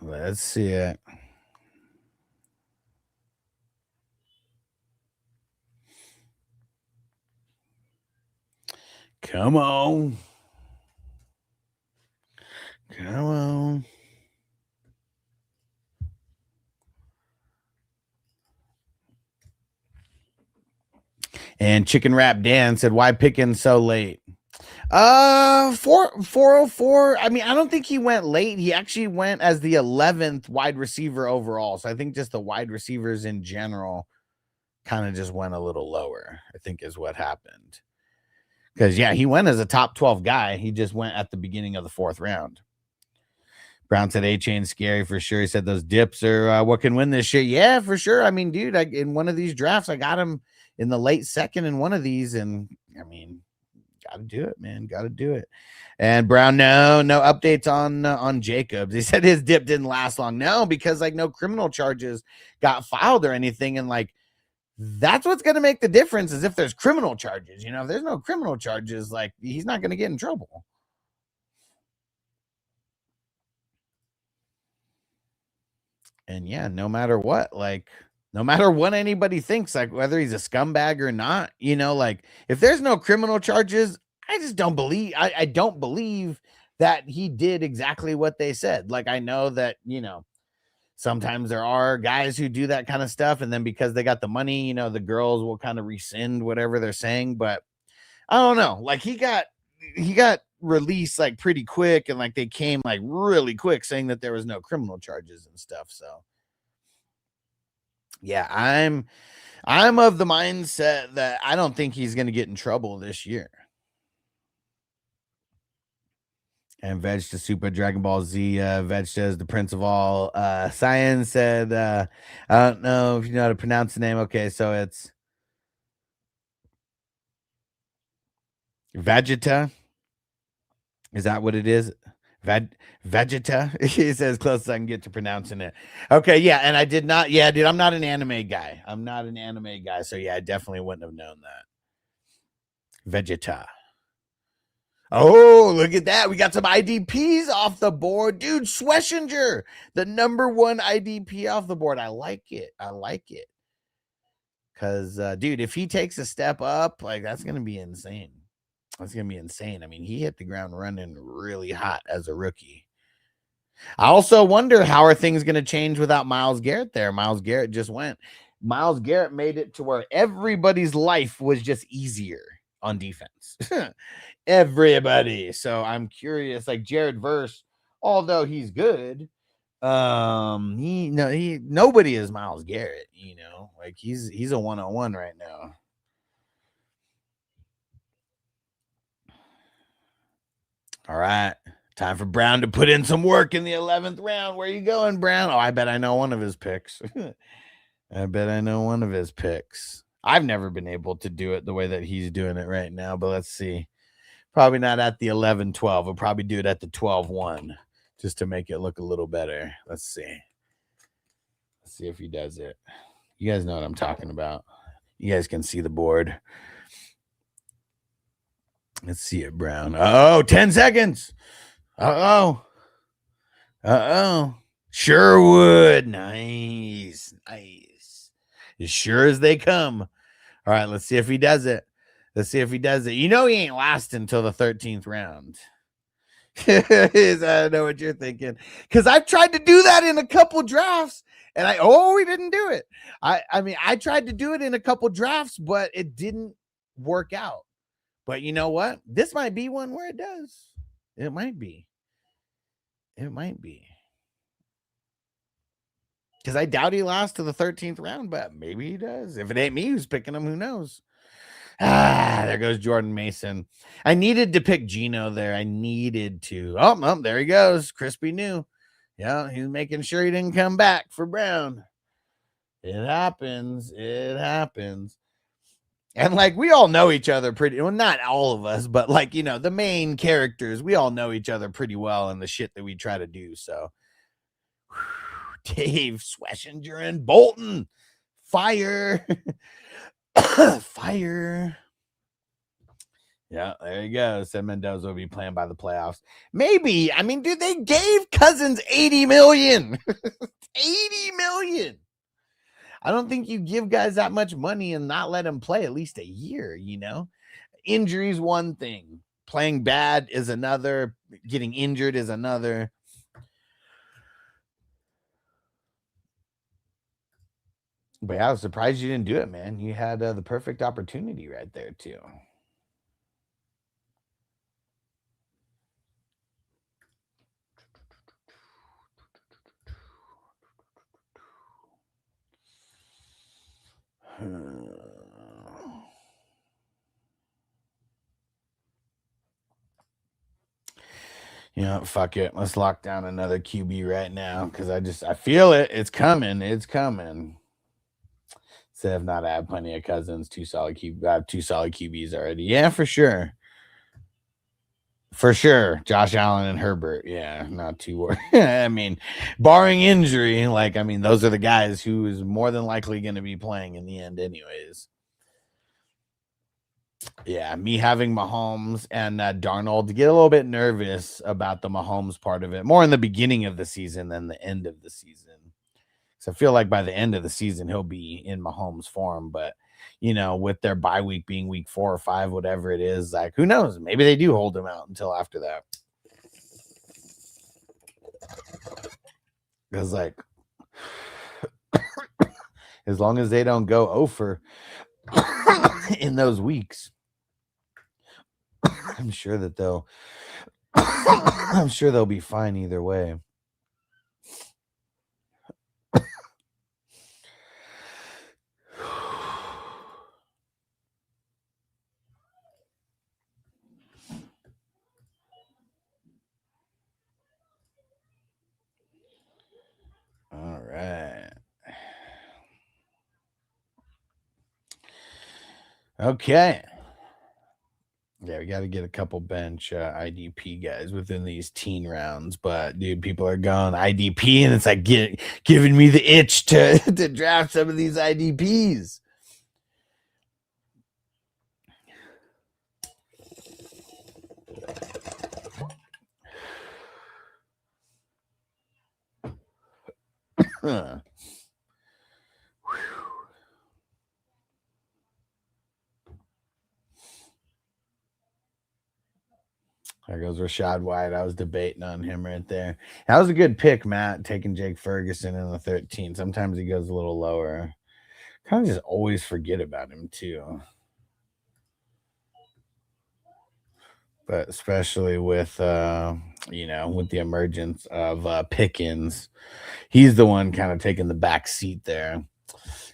Let's see it. Come on. And Chicken Wrap Dan said, why picking so late? 404. I mean, I don't think he went late. He actually went as the 11th wide receiver overall. So I think just the wide receivers in general kind of just went a little lower, I think is what happened. Because, yeah, he went as a top 12 guy. He just went at the beginning of the 4th round. Brown said A-Chain's scary for sure. He said those dips are what can win this shit. Yeah, for sure. I mean, dude, in one of these drafts, I got him in the late second in one of these. And, I mean, got to do it, man. Got to do it. And Brown, no updates on Jacobs. He said his dip didn't last long. No, because, like, no criminal charges got filed or anything. And, like, that's what's going to make the difference is if there's criminal charges. You know, if there's no criminal charges, like, he's not going to get in trouble. And yeah, no matter what anybody thinks, like whether he's a scumbag or not, like if there's no criminal charges, I just don't believe, I don't believe that he did exactly what they said. Like, I know that, sometimes there are guys who do that kind of stuff. And then because they got the money, the girls will kind of rescind whatever they're saying. But I don't know, like he got released like pretty quick, and like they came like really quick saying that there was no criminal charges and stuff. So yeah, I'm of the mindset that I don't think he's going to get in trouble this year. And Veg to Super Dragon Ball Z, Veg says the Prince of all science said, I don't know if you know how to pronounce the name. Okay, so it's Vegeta. Is that what it is? Vegeta? He says close as I can get to pronouncing it. Okay, yeah, and I did not. Yeah, dude, I'm not an anime guy. So yeah, I definitely wouldn't have known that. Vegeta. Oh, look at that. We got some IDPs off the board. Dude, Schlesinger, the number 1 IDP off the board. I like it. Because, dude, if he takes a step up, like, that's going to be insane. I mean, he hit the ground running really hot as a rookie. I also wonder how are things going to change without Myles Garrett there. Myles Garrett just went. Myles Garrett made it to where everybody's life was just easier on defense. Everybody. So I'm curious, like Jared Verse, although he's good, nobody is Myles Garrett, like he's a one-on-one right now. All right, time for Brown to put in some work in the 11th round. Where are you going, Brown? Oh, I bet I know one of his picks. I've never been able to do it the way that he's doing it right now, but let's see. Probably not at the 11-12. We'll probably do it at the 12-1 just to make it look a little better. Let's see if he does it. You guys know what I'm talking about. You guys can see the board. Let's see it, Brown. 10 seconds. Sherwood. Nice. As sure as they come. All right, let's see if he does it. He ain't lasting until the 13th round. I don't know what you're thinking. Because I've tried to do that in a couple drafts. And we didn't do it. I mean, I tried to do it in a couple drafts, but it didn't work out. But you know what? This might be one where it does. It might be. Because I doubt he lasts to the 13th round, but maybe he does. If it ain't me who's picking him, who knows? There goes Jordan Mason. I needed to pick Geno there. I needed to. Oh, there he goes. Crispy new. Yeah, he's making sure he didn't come back for Brown. It happens. And like, we all know each other pretty well, not all of us, but like, the main characters, we all know each other pretty well in the shit that we try to do. So Dave, Schlesinger, and Bolton. Fire. Fire. Yeah, there you go. Said Mendoza will be playing by the playoffs. Maybe. I mean, dude, they gave Cousins $80 million. $80 million. I don't think you give guys that much money and not let them play at least a year, Injury's one thing. Playing bad is another. Getting injured is another. But yeah, I was surprised you didn't do it, man. You had the perfect opportunity right there, too. Fuck it. Let's lock down another QB right now because I feel it. It's coming. Instead of not have plenty of Cousins, two solid QBs already. Yeah, for sure. For sure. Josh Allen and Herbert. Yeah, not too worried. I mean, barring injury, those are the guys who is more than likely going to be playing in the end anyways. Yeah, me having Mahomes and Darnold to get a little bit nervous about the Mahomes part of it, more in the beginning of the season than the end of the season. So I feel like by the end of the season, he'll be in Mahomes form. But, with their bye week being week 4 or 5, whatever it is, like, who knows? Maybe they do hold him out until after that. Because, like, as long as they don't go over in those weeks, I'm sure that they'll be fine either way. All right. Okay. Yeah, we got to get a couple bench IDP guys within these teen rounds. But, dude, people are going IDP, and it's like giving me the itch to draft some of these IDPs. There goes Rashad White. I was debating on him right there. That was a good pick, Matt, taking Jake Ferguson in the 13. Sometimes he goes a little lower. Kind of just always forget about him, too. But especially with, with the emergence of Pickens, he's the one kind of taking the back seat there.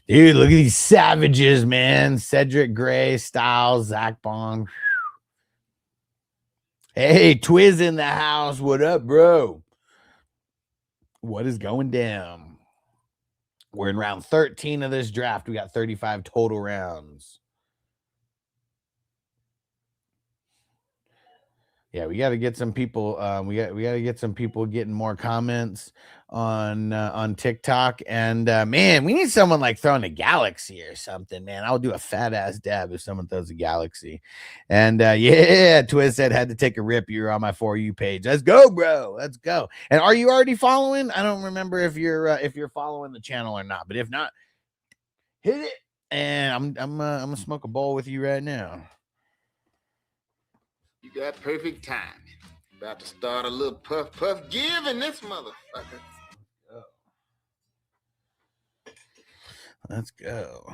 Dude, look at these savages, man. Cedric Gray, Styles, Zach Bond. Hey, Twiz in the house. What up, bro? What is going down? We're in round 13 of this draft. We got 35 total rounds. Yeah, we got to get some people. We got to get some people getting more comments on TikTok. And man, we need someone like throwing a galaxy or something. Man, I'll do a fat ass dab if someone throws a galaxy. And yeah, Twiz said had to take a rip. You're on my For You page. Let's go, bro. Let's go. And are you already following? I don't remember if you're following the channel or not. But if not, hit it. And I'm gonna smoke a bowl with you right now. You got perfect timing. About to start a little puff giving this motherfucker. Let's go.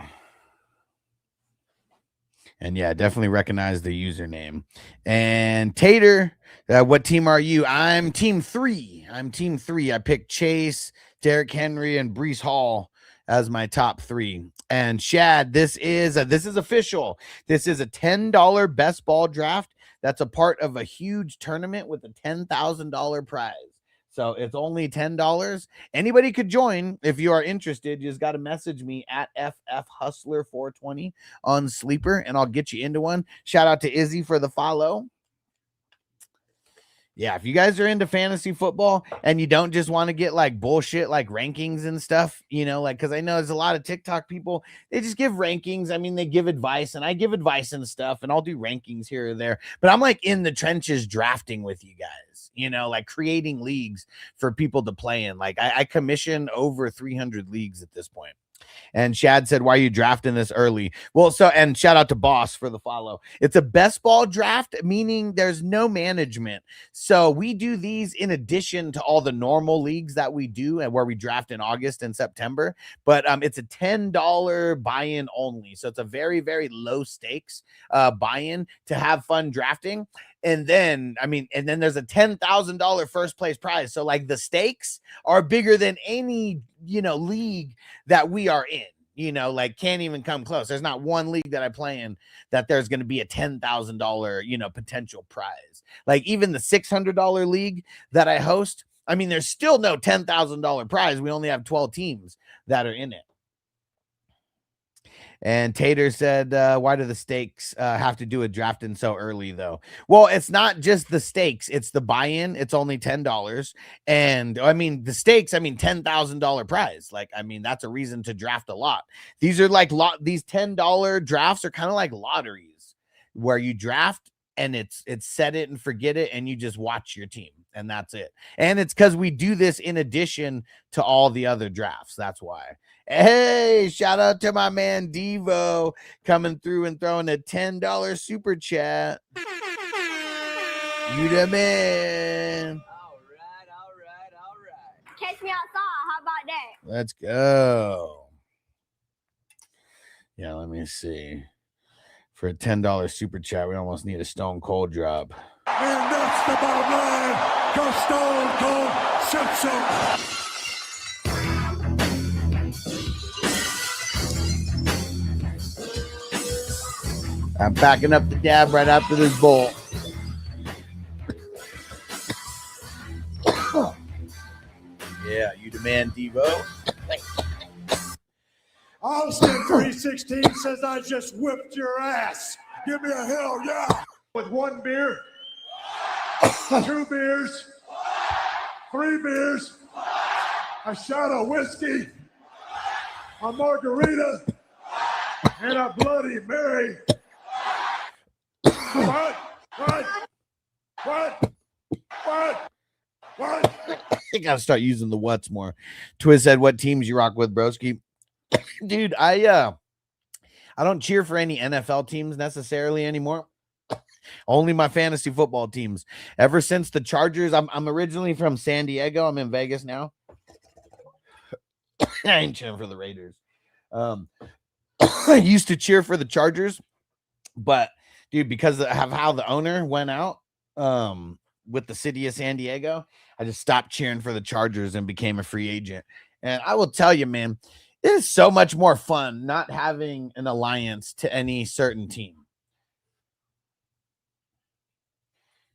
And yeah, definitely recognize the username. And Tater, what team are you? I'm team 3. I picked Chase, Derrick Henry, and Breece Hall as my top 3. And Shad, this is official. This is a $10 best ball draft. That's a part of a huge tournament with a $10,000 prize. So it's only $10. Anybody could join if you are interested. You just got to message me at FFHustler420 on Sleeper, and I'll get you into one. Shout out to Izzy for the follow. Yeah, if you guys are into fantasy football and you don't just want to get like bullshit like rankings and stuff, because I know there's a lot of TikTok people, they just give rankings. I mean, they give advice, and I give advice and stuff, and I'll do rankings here or there. But I'm like in the trenches drafting with you guys, like creating leagues for people to play in. Like I commission over 300 leagues at this point. And Shad said, why are you drafting this early? Well, and shout out to Boss for the follow. It's a best ball draft, meaning there's no management. So we do these in addition to all the normal leagues that we do and where we draft in August and September. But it's a $10 buy-in only. So it's a very, very low stakes buy-in to have fun drafting. And then there's a $10,000 first place prize. So like the stakes are bigger than any, league that we are in, like can't even come close. There's not one league that I play in that there's going to be a $10,000, potential prize. Like even the $600 league that I host, there's still no $10,000 prize. We only have 12 teams that are in it. And Tater said, why do the stakes have to do with drafting so early, though? Well, it's not just the stakes. It's the buy-in. It's only $10. And, the stakes, $10,000 prize. Like, that's a reason to draft a lot. These are like these $10 drafts are kind of like lotteries where you draft and it's set it and forget it, and you just watch your team, and that's it. And it's because we do this in addition to all the other drafts. That's why. Hey, shout out to my man Devo coming through and throwing a $10 super chat. You the man. All right. Catch me outside. How about that? Let's go. Yeah, let me see. For a $10 super chat, we almost need a Stone Cold drop. And that's the bottom line. Go Stone Cold Simpson. I'm packing up the dab right after this bowl. Yeah, you demand, Devo. Austin 316 says I just whipped your ass. Give me a hell yeah. With 1 beer, 2 beers, 3 beers, a shot of whiskey, a margarita, and a Bloody Mary. What? I gotta start using the what's more. Twiz said, "What teams you rock with, broski?" Dude, I don't cheer for any NFL teams necessarily anymore. Only my fantasy football teams. Ever since the Chargers, I'm originally from San Diego. I'm in Vegas now. I ain't cheering for the Raiders. I used to cheer for the Chargers, but dude, because of how the owner went out with the city of San Diego, I just stopped cheering for the Chargers and became a free agent. And I will tell you, man, it is so much more fun not having an alliance to any certain team.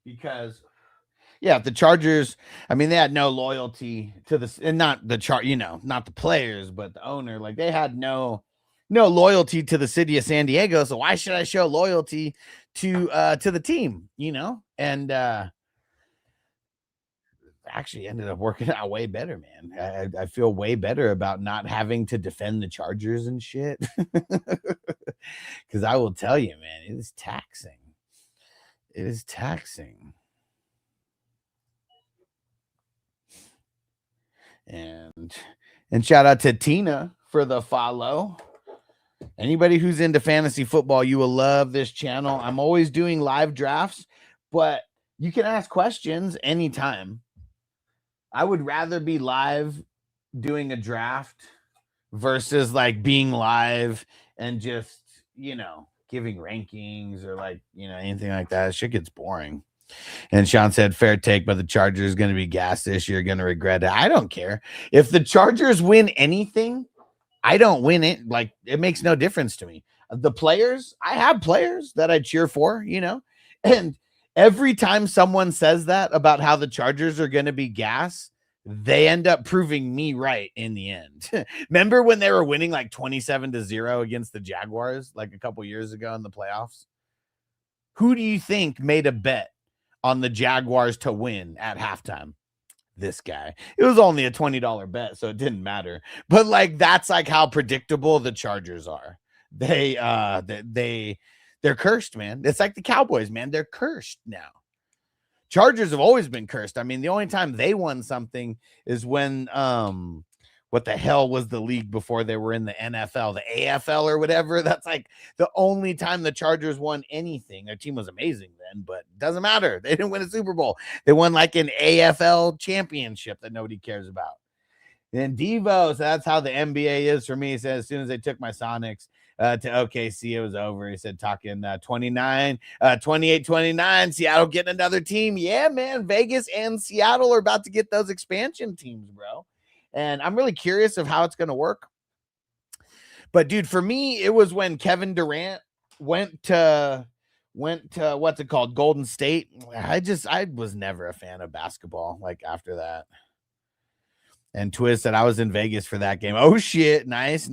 Because yeah, the Chargers, I mean, they had no loyalty to the, and not the not the players, but the owner. Like, they had no loyalty to the city of San Diego. So why should I show loyalty to the team, And actually ended up working out way better, man. I feel way better about not having to defend the Chargers and shit. Because I will tell you, man, it is taxing. It is taxing. And shout out to Tina for the follow. Anybody who's into fantasy football, you will love this channel. I'm always doing live drafts, but you can ask questions anytime. I would rather be live doing a draft versus like being live and just, giving rankings or anything like that. Shit gets boring. And Sean said, fair take, but the Chargers is going to be gassed this year. Going to regret it. I don't care. If the Chargers win anything, I don't win it. Like, it makes no difference to me. The players, I have players that I cheer for, and every time someone says that about how the Chargers are going to be gas, they end up proving me right in the end. Remember when they were winning like 27-0 against the Jaguars like a couple years ago in the playoffs? Who do you think made a bet on the Jaguars to win at halftime? This guy. It was only a $20 bet, so it didn't matter. But that's how predictable the Chargers are. They're cursed, man. It's like the Cowboys, man. They're cursed now. Chargers have always been cursed. I mean, the only time they won something is when what the hell was the league before they were in the NFL, the AFL or whatever. That's like the only time the Chargers won anything. Their team was amazing then, but it doesn't matter. They didn't win a Super Bowl. They won like an AFL championship that nobody cares about. And Devo, so that's how the NBA is for me. He said, as soon as they took my Sonics to OKC, it was over. He said, talking 28-29, Seattle getting another team. Yeah, man, Vegas and Seattle are about to get those expansion teams, bro. And I'm really curious of how it's going to work. But dude, for me, it was when Kevin Durant went to what's it called? Golden State. I was never a fan of basketball after that. And Twiz said I was in Vegas for that game. Oh shit. Nice.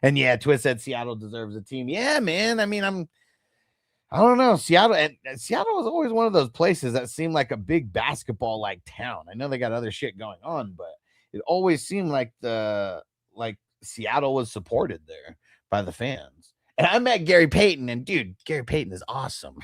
And yeah, Twiz said Seattle deserves a team. Yeah, man. I mean, I don't know. Seattle was always one of those places that seemed like a big basketball town. I know they got other shit going on, but it always seemed like Seattle was supported there by the fans. And I met Gary Payton, and dude, Gary Payton is awesome.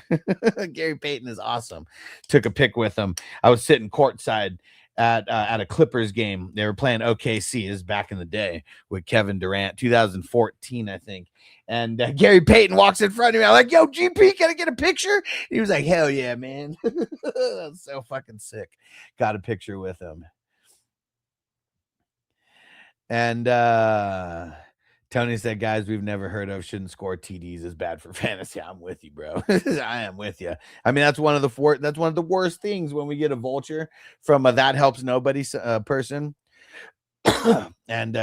Gary Payton is awesome. Took a pic with him. I was sitting courtside at a Clippers game. They were playing OKC. This is back in the day with Kevin Durant, 2014, I think. And Gary Payton walks in front of me. I'm like, yo, GP, can I get a picture? He was like, hell yeah, man. That's so fucking sick. Got a picture with him. And Tony said, guys we've never heard of shouldn't score TDs is bad for fantasy. I'm with you, bro. I am with you. I mean, that's one of the worst things when we get a vulture from a that helps nobody person. And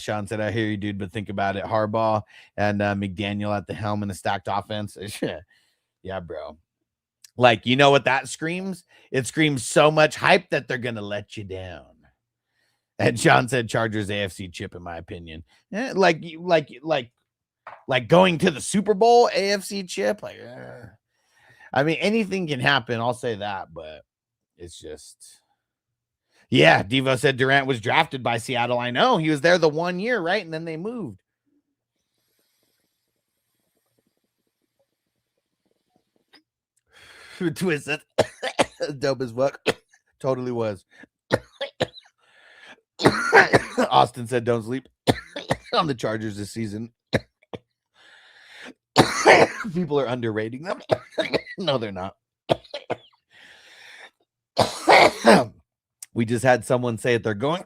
Sean said, I hear you, dude, but think about it. Harbaugh and McDaniel at the helm in a stacked offense. Yeah, bro. You know what that screams? It screams so much hype that they're gonna let you down. And Sean said Chargers AFC chip, in my opinion. Yeah, like going to the Super Bowl AFC chip. I mean, anything can happen. I'll say that, but it's just, yeah. Devo said Durant was drafted by Seattle. I know he was there the 1 year, right? And then they moved. Twisted. Dope as fuck. Totally was. Austin said, don't sleep on the Chargers this season. People are underrating them. No, they're not. We just had someone say it. They're going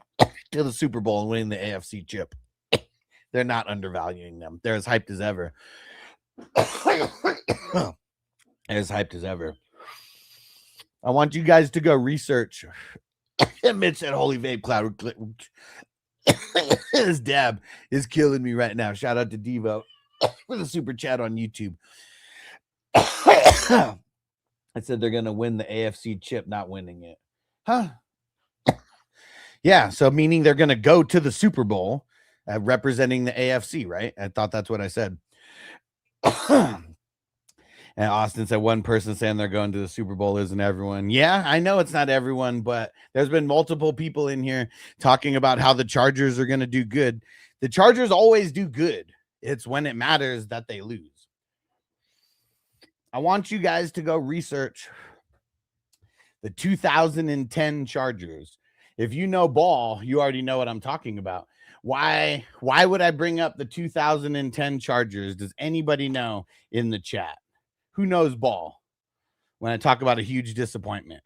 to the Super Bowl and winning the AFC chip. They're not undervaluing them. They're as hyped as ever. As hyped as ever. I want you guys to go research. Mitch said, holy vape cloud. His dab is killing me right now. Shout out to Devo for the super chat on YouTube. I said they're going to win the AFC chip, not winning it. Huh? Yeah, so meaning they're going to go to the Super Bowl representing the AFC, right? I thought that's what I said. And Austin said one person saying they're going to the Super Bowl isn't everyone. Yeah, I know it's not everyone, but there's been multiple people in here talking about how the Chargers are going to do good. The Chargers always do good. It's when it matters that they lose. I want you guys to go research the 2010 Chargers. If you know ball, you already know what I'm talking about. Why would I bring up the 2010 Chargers? Does anybody know in the chat? Who knows ball when I talk about a huge disappointment?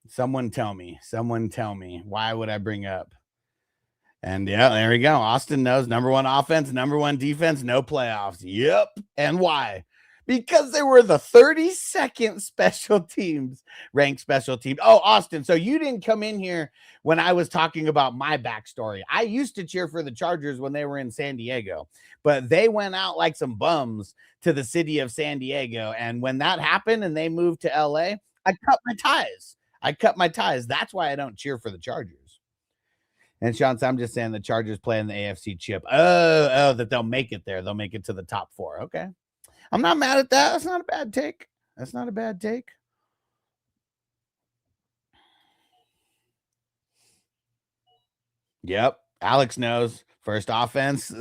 Someone tell me. Why would I bring up? And yeah, there we go. Austin knows number one offense, number one defense, no playoffs. Yep. And why? Because they were the 32nd special teams, ranked special team. Oh, Austin, so you didn't come in here when I was talking about my backstory. I used to cheer for the Chargers when they were in San Diego, but they went out like some bums to the city of San Diego. And when that happened and they moved to LA, I cut my ties. That's why I don't cheer for the Chargers. And Sean, I'm just saying the Chargers play in the AFC chip. Oh, that they'll make it there. They'll make it to the top 4. Okay. I'm not mad at that. That's not a bad take. Yep. Alex knows. First offense,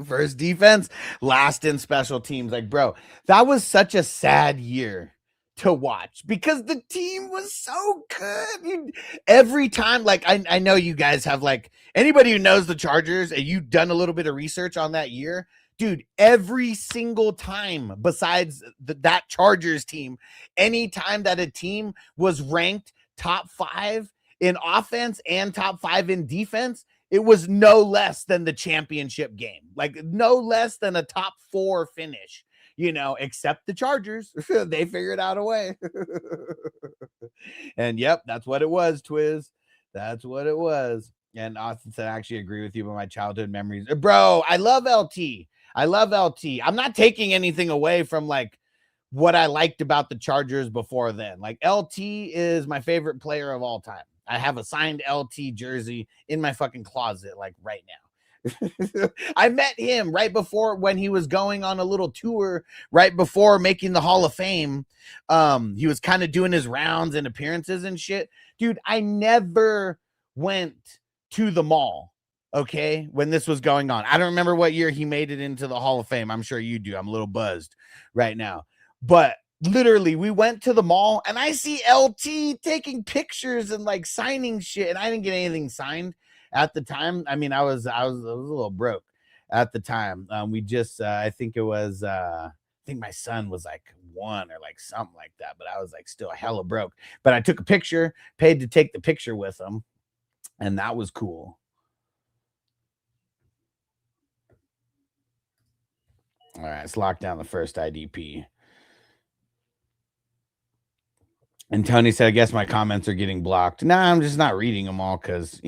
first defense, last in special teams. Like, bro, that was such a sad year to watch because the team was so good. Every time, like, I know you guys have, like, anybody who knows the Chargers and you've done a little bit of research on that year, dude, every single time besides that Chargers team, any time that a team was ranked top 5 in offense and top 5 in defense, it was no less than the championship game, like no less than a top 4 finish, except the Chargers. They figured out a way. And yep, that's what it was, Twiz. That's what it was. And Austin said, I actually agree with you about my childhood memories. Bro, I love LT. I'm not taking anything away from like what I liked about the Chargers before then. Like LT is my favorite player of all time. I have a signed LT jersey in my fucking closet, like right now. I met him right before when he was going on a little tour, right before making the Hall of Fame. He was kind of doing his rounds and appearances and shit. Dude, I never went to the mall, okay, when this was going on. I don't remember what year he made it into the Hall of Fame. I'm sure you do. I'm a little buzzed right now. But literally, we went to the mall and I see LT taking pictures and like signing shit, and I didn't get anything signed at the time. I mean, I was a little broke at the time. We just I think my son was like 1 or like something like that, but I was like still hella broke. But I took a picture, paid to take the picture with him, and that was cool. All right, let's lock down the first IDP. And Tony said, I guess my comments are getting blocked. Nah, I'm just not reading them all because,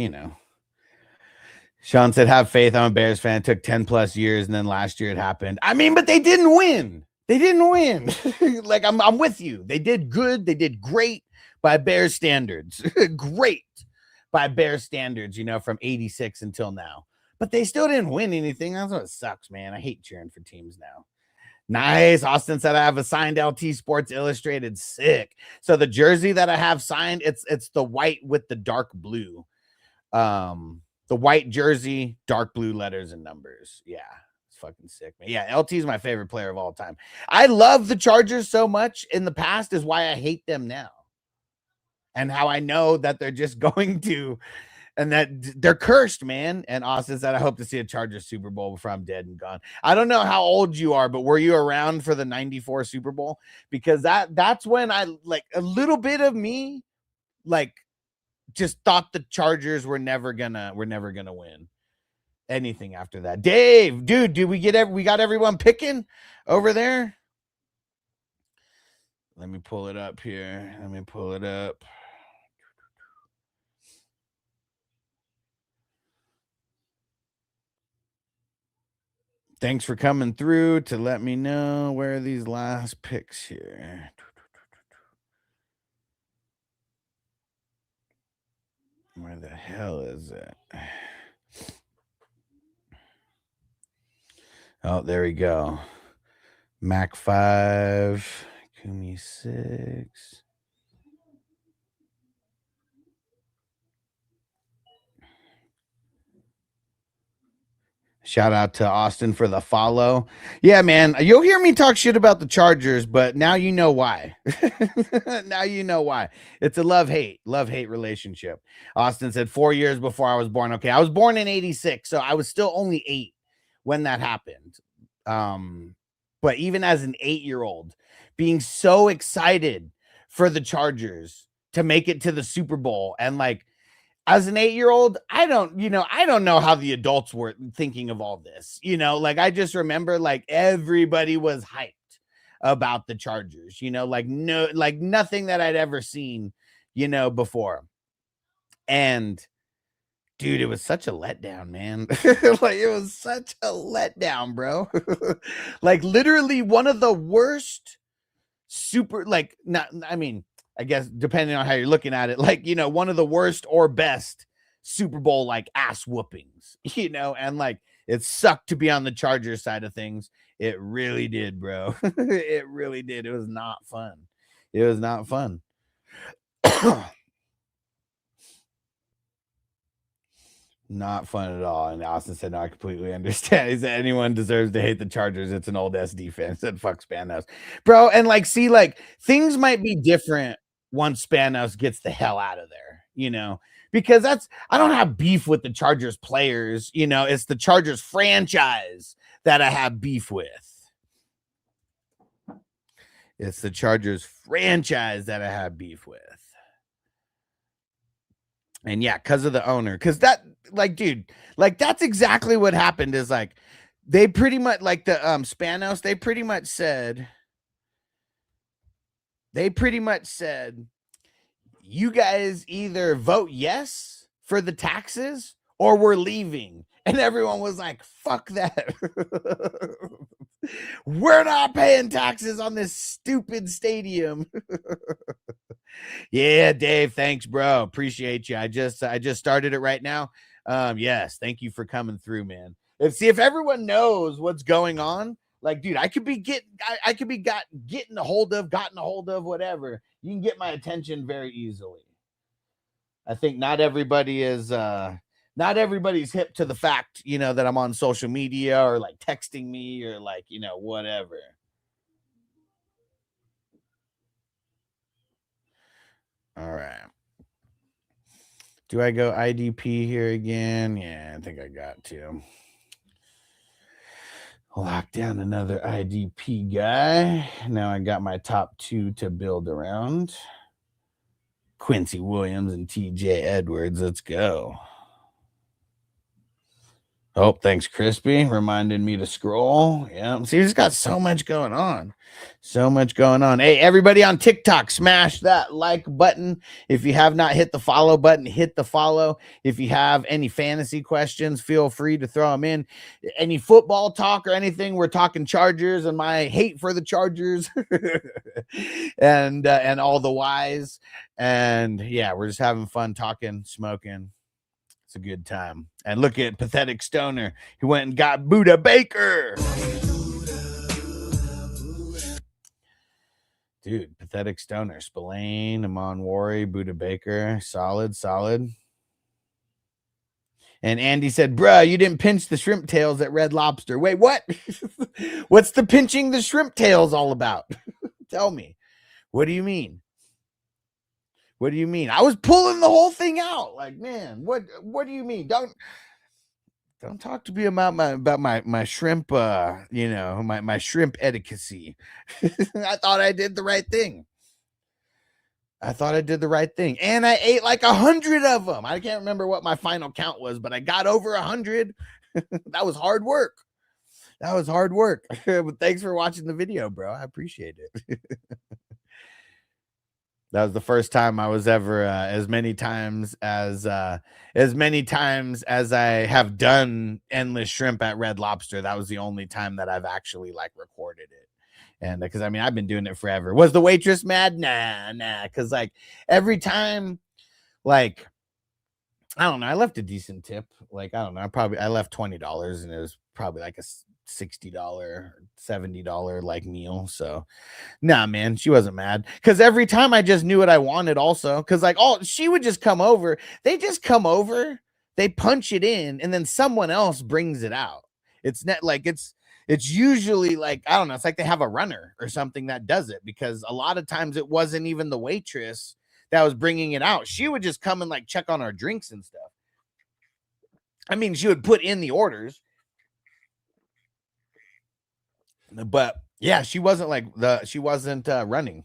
Sean said, have faith. I'm a Bears fan. It took 10 plus years, and then last year it happened. I mean, but they didn't win. Like, I'm with you. They did good. They did great by Bears standards. Great by Bears standards, from 86 until now. But they still didn't win anything. That's what sucks, man. I hate cheering for teams now. Nice. Austin said, I have a signed LT Sports Illustrated. Sick. So the jersey that I have signed, it's the white with the dark blue. The white jersey, dark blue letters and numbers. Yeah, it's fucking sick, man. Yeah, LT is my favorite player of all time. I love the Chargers so much in the past is why I hate them now. And how I know that they're just going to And that they're cursed, man. And Austin said, I hope to see a Chargers Super Bowl before I'm dead and gone. I don't know how old you are, but were you around for the 94 Super Bowl? Because that's when I like a little bit of me like just thought the Chargers were never gonna win anything after that. Dave, dude, we got everyone picking over there? Let me pull it up here. Let me pull it up. Thanks for coming through to let me know where are these last picks here. Where the hell is it? Oh, there we go. Mac 5, Kumi 6. Shout out to Austin for the follow. Yeah, man, you'll hear me talk shit about the Chargers, but now you know why. Now you know why. It's a love-hate relationship. Austin said 4 years before I was born. Okay, I was born in 86, so I was still only 8 when that happened. But even as an 8-year-old, being so excited for the Chargers to make it to the Super Bowl, and like, as an 8-year-old, I don't know how the adults were thinking of all this. Like I just remember like everybody was hyped about the Chargers, like nothing that I'd ever seen, before. And dude, it was such a letdown, man. Like it was such a letdown, bro. Like literally one of the worst I guess depending on how you're looking at it, like, one of the worst or best Super Bowl like ass whoopings, and like it sucked to be on the Chargers side of things. It really did, bro. It really did. It was not fun. It was not fun. Not fun at all. And Austin said, no, I completely understand. He said, anyone deserves to hate the Chargers. It's an old S defense. Said, fuck Spanos. Bro, and like, see, like, things might be different once Spanos gets the hell out of there, because I don't have beef with the Chargers players, it's the Chargers franchise that I have beef with. It's the Chargers franchise that I have beef with. And yeah, because of the owner, because that, like, dude, like that's exactly what happened. Is like they pretty much like the Spanos. They pretty much said, you guys either vote yes for the taxes or we're leaving. And everyone was like, fuck that. We're not paying taxes on this stupid stadium. Yeah, Dave, thanks, bro. Appreciate you. I just started it right now. Yes, thank you for coming through, man. If everyone knows what's going on, like, dude, I could be gotten a hold of, whatever. You can get my attention very easily. I think not everybody's hip to the fact, that I'm on social media or like texting me or like, whatever. All right. Do I go IDP here again? Yeah, I think I got to. Lock down another IDP guy. Now I got my top 2 to build around. Quincy Williams and TJ Edwards. Let's go. Oh, thanks, Crispy. Reminded me to scroll. Yeah. See, he's got so much going on. Hey, everybody on TikTok, smash that like button. If you have not hit the follow button, hit the follow. If you have any fantasy questions, feel free to throw them in. Any football talk or anything, we're talking Chargers and my hate for the Chargers and all the whys. And yeah, we're just having fun talking, smoking. It's a good time. And look at Pathetic Stoner. He went and got Buda Baker. Dude, Pathetic Stoner. Spillane, Amon Wari, Buda Baker. Solid. And Andy said, bruh, you didn't pinch the shrimp tails at Red Lobster. Wait, what? What's the pinching the shrimp tails all about? Tell me. What do you mean? What do you mean? I was pulling the whole thing out. Like, man, what do you mean? Don't talk to me about my shrimp, my shrimp etiquette. I thought I did the right thing. And I ate like 100 of them. I can't remember what my final count was, but I got over 100. That was hard work. But thanks for watching the video, bro. I appreciate it. That was the first time I was ever as many times as I have done endless shrimp at Red Lobster. That was the only time that I've actually like recorded it. And because I mean, I've been doing it forever. Was the waitress mad? Nah. Because like every time, like, I don't know, I left a decent tip. Like, I don't know, I left $20 and it was probably like a $60, $70 like meal. So nah, man, she wasn't mad because every time I just knew what I wanted also. Because like, she would just come over. They just come over, they punch it in, and then someone else brings it out. It's not like it's usually like, I don't know, it's like they have a runner or something that does it, because a lot of times it wasn't even the waitress that was bringing it out. She would just come and like check on our drinks and stuff. I mean, she would put in the orders, but yeah, she wasn't running.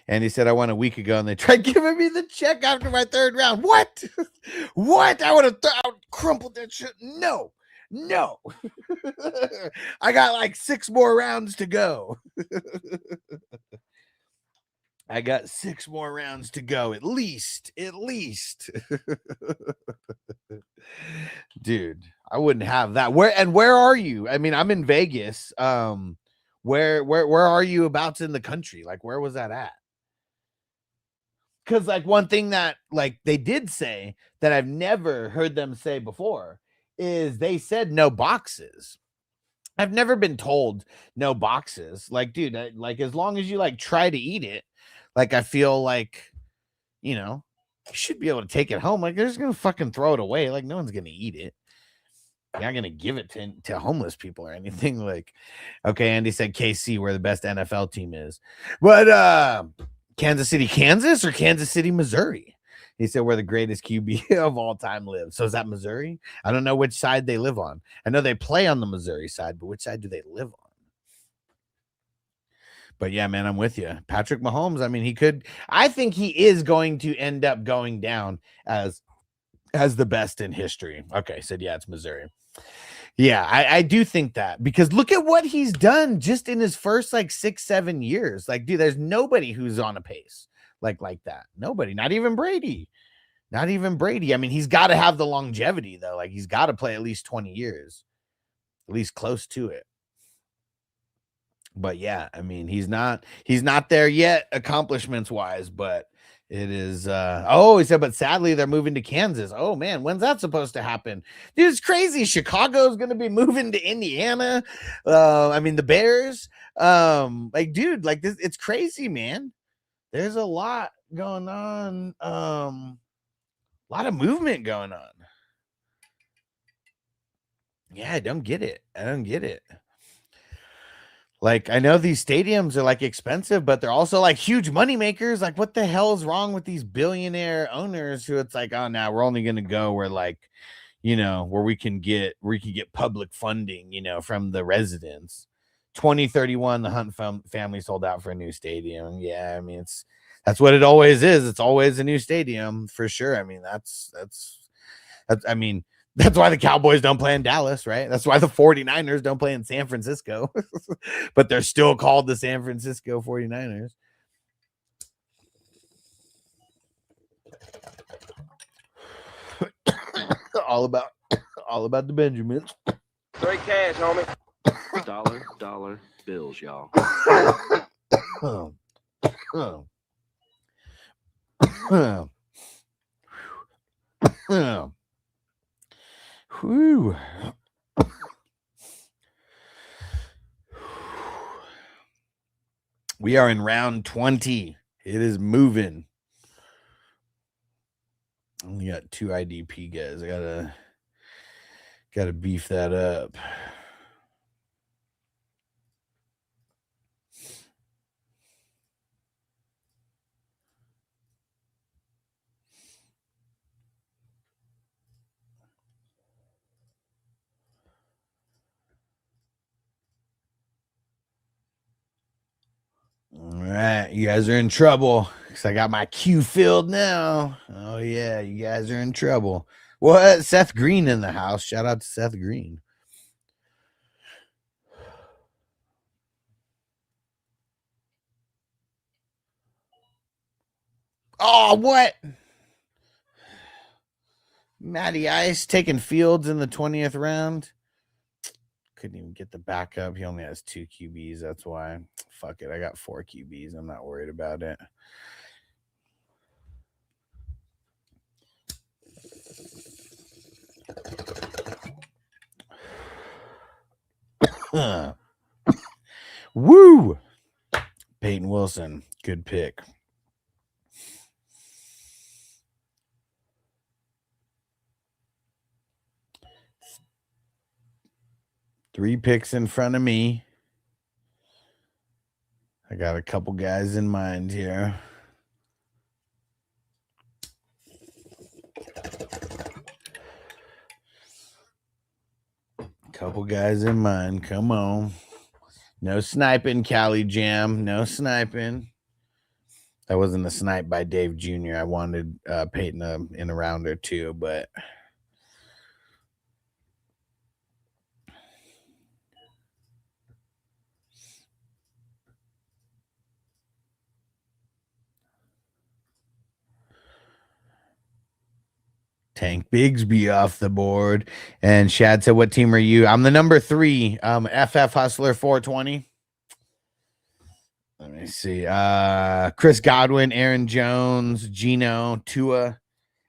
And he said, I won a week ago, and they tried giving me the check after my third round. What? What? I would have crumpled that shit. No. I got like 6 more rounds to go. I got 6 more rounds to go, at least. Dude, I wouldn't have that. Where are you? I mean, I'm in Vegas. Where are you abouts in the country? Like, where was that at? Because like one thing that like they did say that I've never heard them say before is they said no boxes. I've never been told no boxes. Like, dude, like as long as you like try to eat it, like I feel like, you should be able to take it home. Like they're just gonna fucking throw it away. Like no one's gonna eat it. You're not gonna give it to homeless people or anything. Like, okay, Andy said KC, where the best NFL team is, but Kansas City, Kansas, or Kansas City, Missouri. He said where the greatest QB of all time lives. So is that Missouri? I don't know which side they live on. I know they play on the Missouri side, but which side do they live on? But yeah, man, I'm with you. Patrick Mahomes, I mean, I think he is going to end up going down as the best in history. Okay, said yeah, it's Missouri. Yeah, I do think that, because look at what he's done just in his first like 6-7 years. Like, dude, there's nobody who's on a pace like that. Nobody, not even Brady. I mean, he's got to have the longevity though. Like he's got to play at least 20 years, at least close to it. But yeah, I mean, he's not there yet accomplishments wise, but it is he said, but sadly they're moving to Kansas. Oh man, when's that supposed to happen? Dude, it's crazy. Chicago's gonna be moving to Indiana. I mean the Bears. Like, dude, like this, it's crazy, man. There's a lot going on. A lot of movement going on. Yeah, I don't get it. Like, I know these stadiums are like expensive, but they're also like huge money makers. Like, what the hell is wrong with these billionaire owners who it's like, oh, now we're only going to go where like, where we can get public funding, from the residents. 2031, the Hunt family sold out for a new stadium. Yeah, I mean, that's what it always is. It's always a new stadium for sure. I mean, that's that's why the Cowboys don't play in Dallas, right? That's why the 49ers don't play in San Francisco, but they're still called the San Francisco 49ers. all about the Benjamins. Straight cash, homie. Dollar bills, y'all. Whew. We are in round 20. It is moving. Only got 2 IDP guys. I gotta beef that up. You guys are in trouble because I got my queue filled now. Oh, yeah, you guys are in trouble. What? Seth Green in the house. Shout out to Seth Green. Oh, what? Matty Ice taking Fields in the 20th round. Couldn't even get the backup. He only has 2 QBs. That's why. Fuck it. I got 4 QBs. I'm not worried about it. Woo! Peyton Wilson. Good pick. Three picks in front of me. I got a couple guys in mind here. Couple guys in mind. Come on. No sniping, Cali Jam. No sniping. That wasn't a snipe by Dave Jr. I wanted Peyton in a round or two, but Tank Bigsby off the board. And Shad said, what team are you? I'm the number 3, FF Hustler 420. Let me see. Chris Godwin, Aaron Jones, Gino, Tua.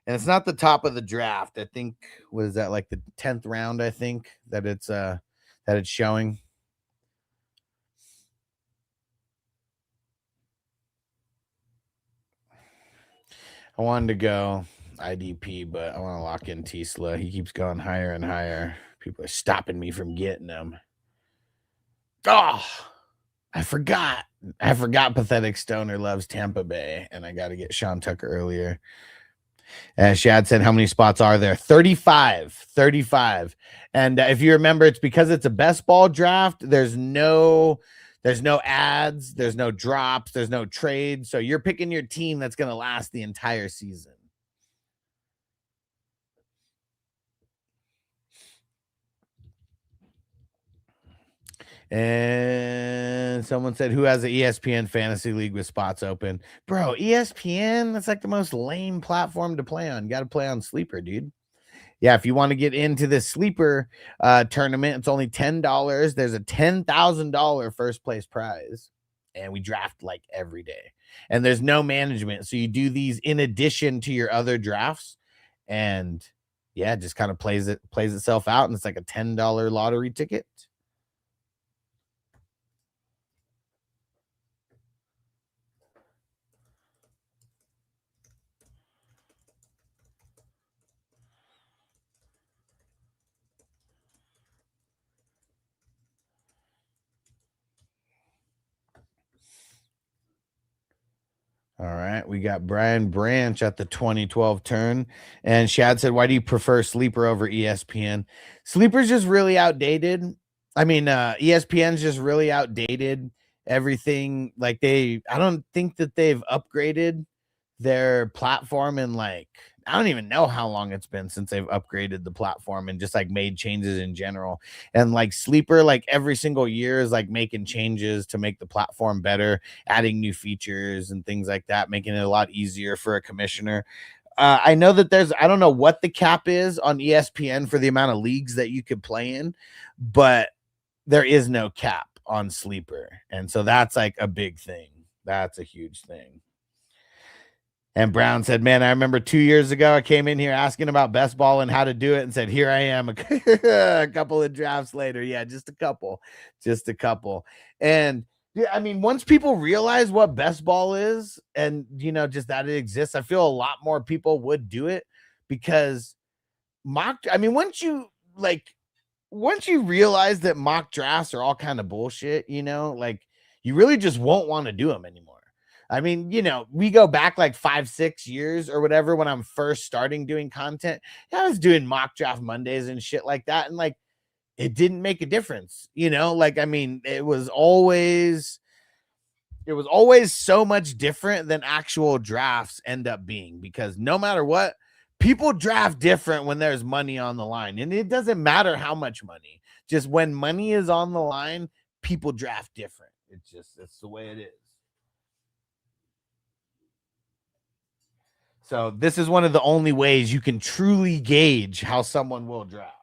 And it's not the top of the draft. I think, what is that, like the 10th round, I think, that it's showing. I wanted to go IDP, but I want to lock in Tesla. He keeps going higher and higher. People are stopping me from getting him. Oh, I forgot. Pathetic Stoner loves Tampa Bay, and I got to get Sean Tucker earlier. And Shad said, how many spots are there? 35. And if you remember, it's because it's a best ball draft. There's no ads, there's no drops, there's no trades. So you're picking your team that's going to last the entire season. And someone said, who has an ESPN fantasy league with spots open? Bro, ESPN, that's like the most lame platform to play on. You got to play on Sleeper, dude. Yeah, if you want to get into this Sleeper tournament, it's only $10. There's a $10,000 first place prize. And we draft like every day. And there's no management. So you do these in addition to your other drafts. And yeah, it just kind of plays itself out. And it's like a $10 lottery ticket. All right, we got Brian Branch at the 2012 turn. And Shad said, why do you prefer Sleeper over ESPN? Sleeper's just really outdated. I mean, ESPN's just really outdated. Everything, like I don't think that they've upgraded their platform in like, I don't even know how long it's been since they've upgraded the platform and just like made changes in general. And like Sleeper, like every single year is like making changes to make the platform better, adding new features and things like that, making it a lot easier for a commissioner. I know that I don't know what the cap is on ESPN for the amount of leagues that you could play in, but there is no cap on Sleeper. And so that's like a big thing. That's a huge thing. And Brown said, man, I remember 2 years ago, I came in here asking about best ball and how to do it and said, here I am a couple of drafts later. Yeah, just a couple. And yeah, I mean, once people realize what best ball is and, just that it exists, I feel a lot more people would do it because once you realize that mock drafts are all kind of bullshit, like you really just won't want to do them anymore. I mean, we go back like 5-6 years or whatever when I'm first starting doing content. I was doing mock draft Mondays and shit like that. And like, it didn't make a difference, it was always, it was always so much different than actual drafts end up being, because no matter what, people draft different when there's money on the line. And it doesn't matter how much money. Just when money is on the line, people draft different. It's the way it is. So this is one of the only ways you can truly gauge how someone will draft.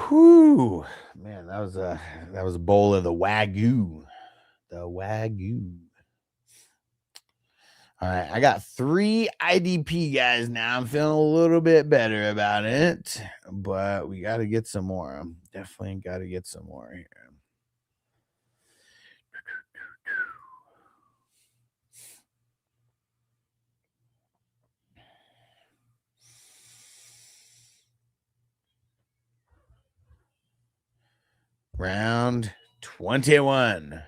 Whew, man, that was a bowl of the Wagyu. The Wagyu. All right, I got 3 IDP guys now. I'm feeling a little bit better about it, but we got to get some more. Definitely got to get some more here. Round 21.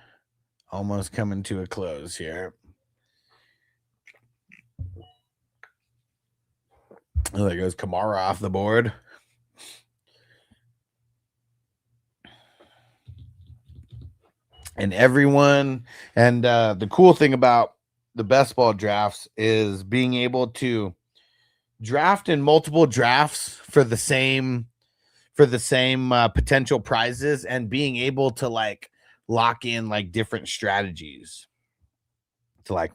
Almost coming to a close here. Oh, there goes Kamara off the board. And everyone, and the cool thing about the best ball drafts is being able to draft in multiple drafts for the same potential prizes, and being able to like lock in like different strategies. To like,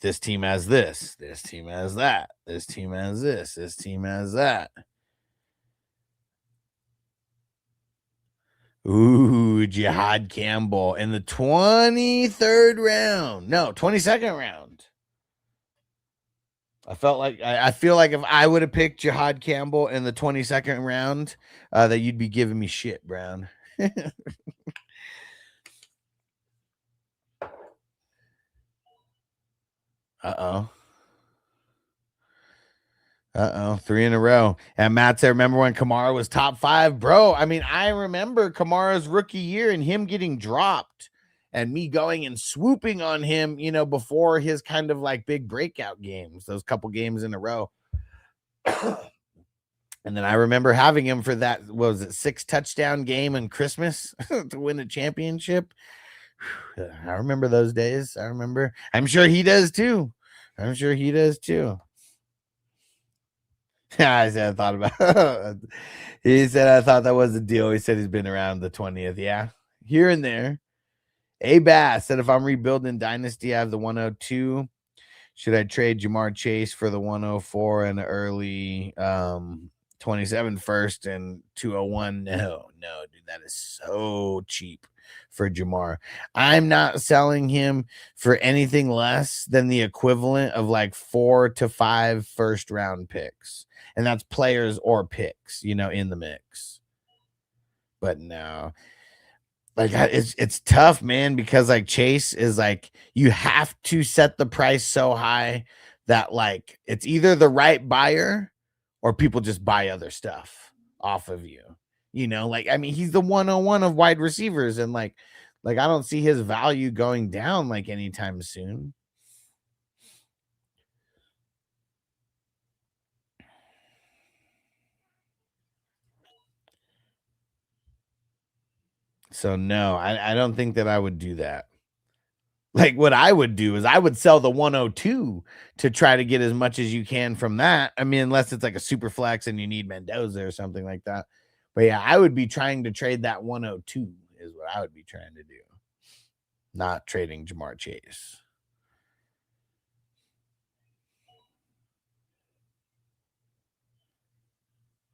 this team has this team has that, this team has this team has that. Ooh, Jihad Campbell in the 23rd round. No, 22nd round. I feel like if I would have picked Jihad Campbell in the 22nd round, that you'd be giving me shit, Brown. Uh-oh. 3 in a row. And Matt said, remember when Kamara was top 5? Bro, I mean, I remember Kamara's rookie year and him getting dropped and me going and swooping on him, you know, before his kind of like big breakout games, those couple games in a row. And then I remember having him for that, what was it, 6 touchdown game in Christmas to win a championship. I remember those days. I'm sure he does too. I said I thought about he said I thought that was the deal. He said he's been around the 20th. Yeah, here and there. A Bass said if I'm rebuilding Dynasty, I have the 102. Should I trade Jamar Chase for the 104 and early 27 first and 201? No, dude, that is so cheap for Jamar. I'm not selling him for anything less than the equivalent of like 4 to 5 first round picks. And that's players or picks, you know, in the mix. But no, like it's tough, man, because like Chase is like, you have to set the price so high that like it's either the right buyer or people just buy other stuff off of you. You know, like, I mean, he's the 101 of wide receivers, and like I don't see his value going down like anytime soon. So no, I don't think that I would do that. Like what I would do is I would sell the 102 to try to get as much as you can from that. I mean, unless it's like a super flex and you need Mendoza or something like that. But yeah, I would be trying to trade that 102 is what I would be trying to do. Not trading Jamar Chase.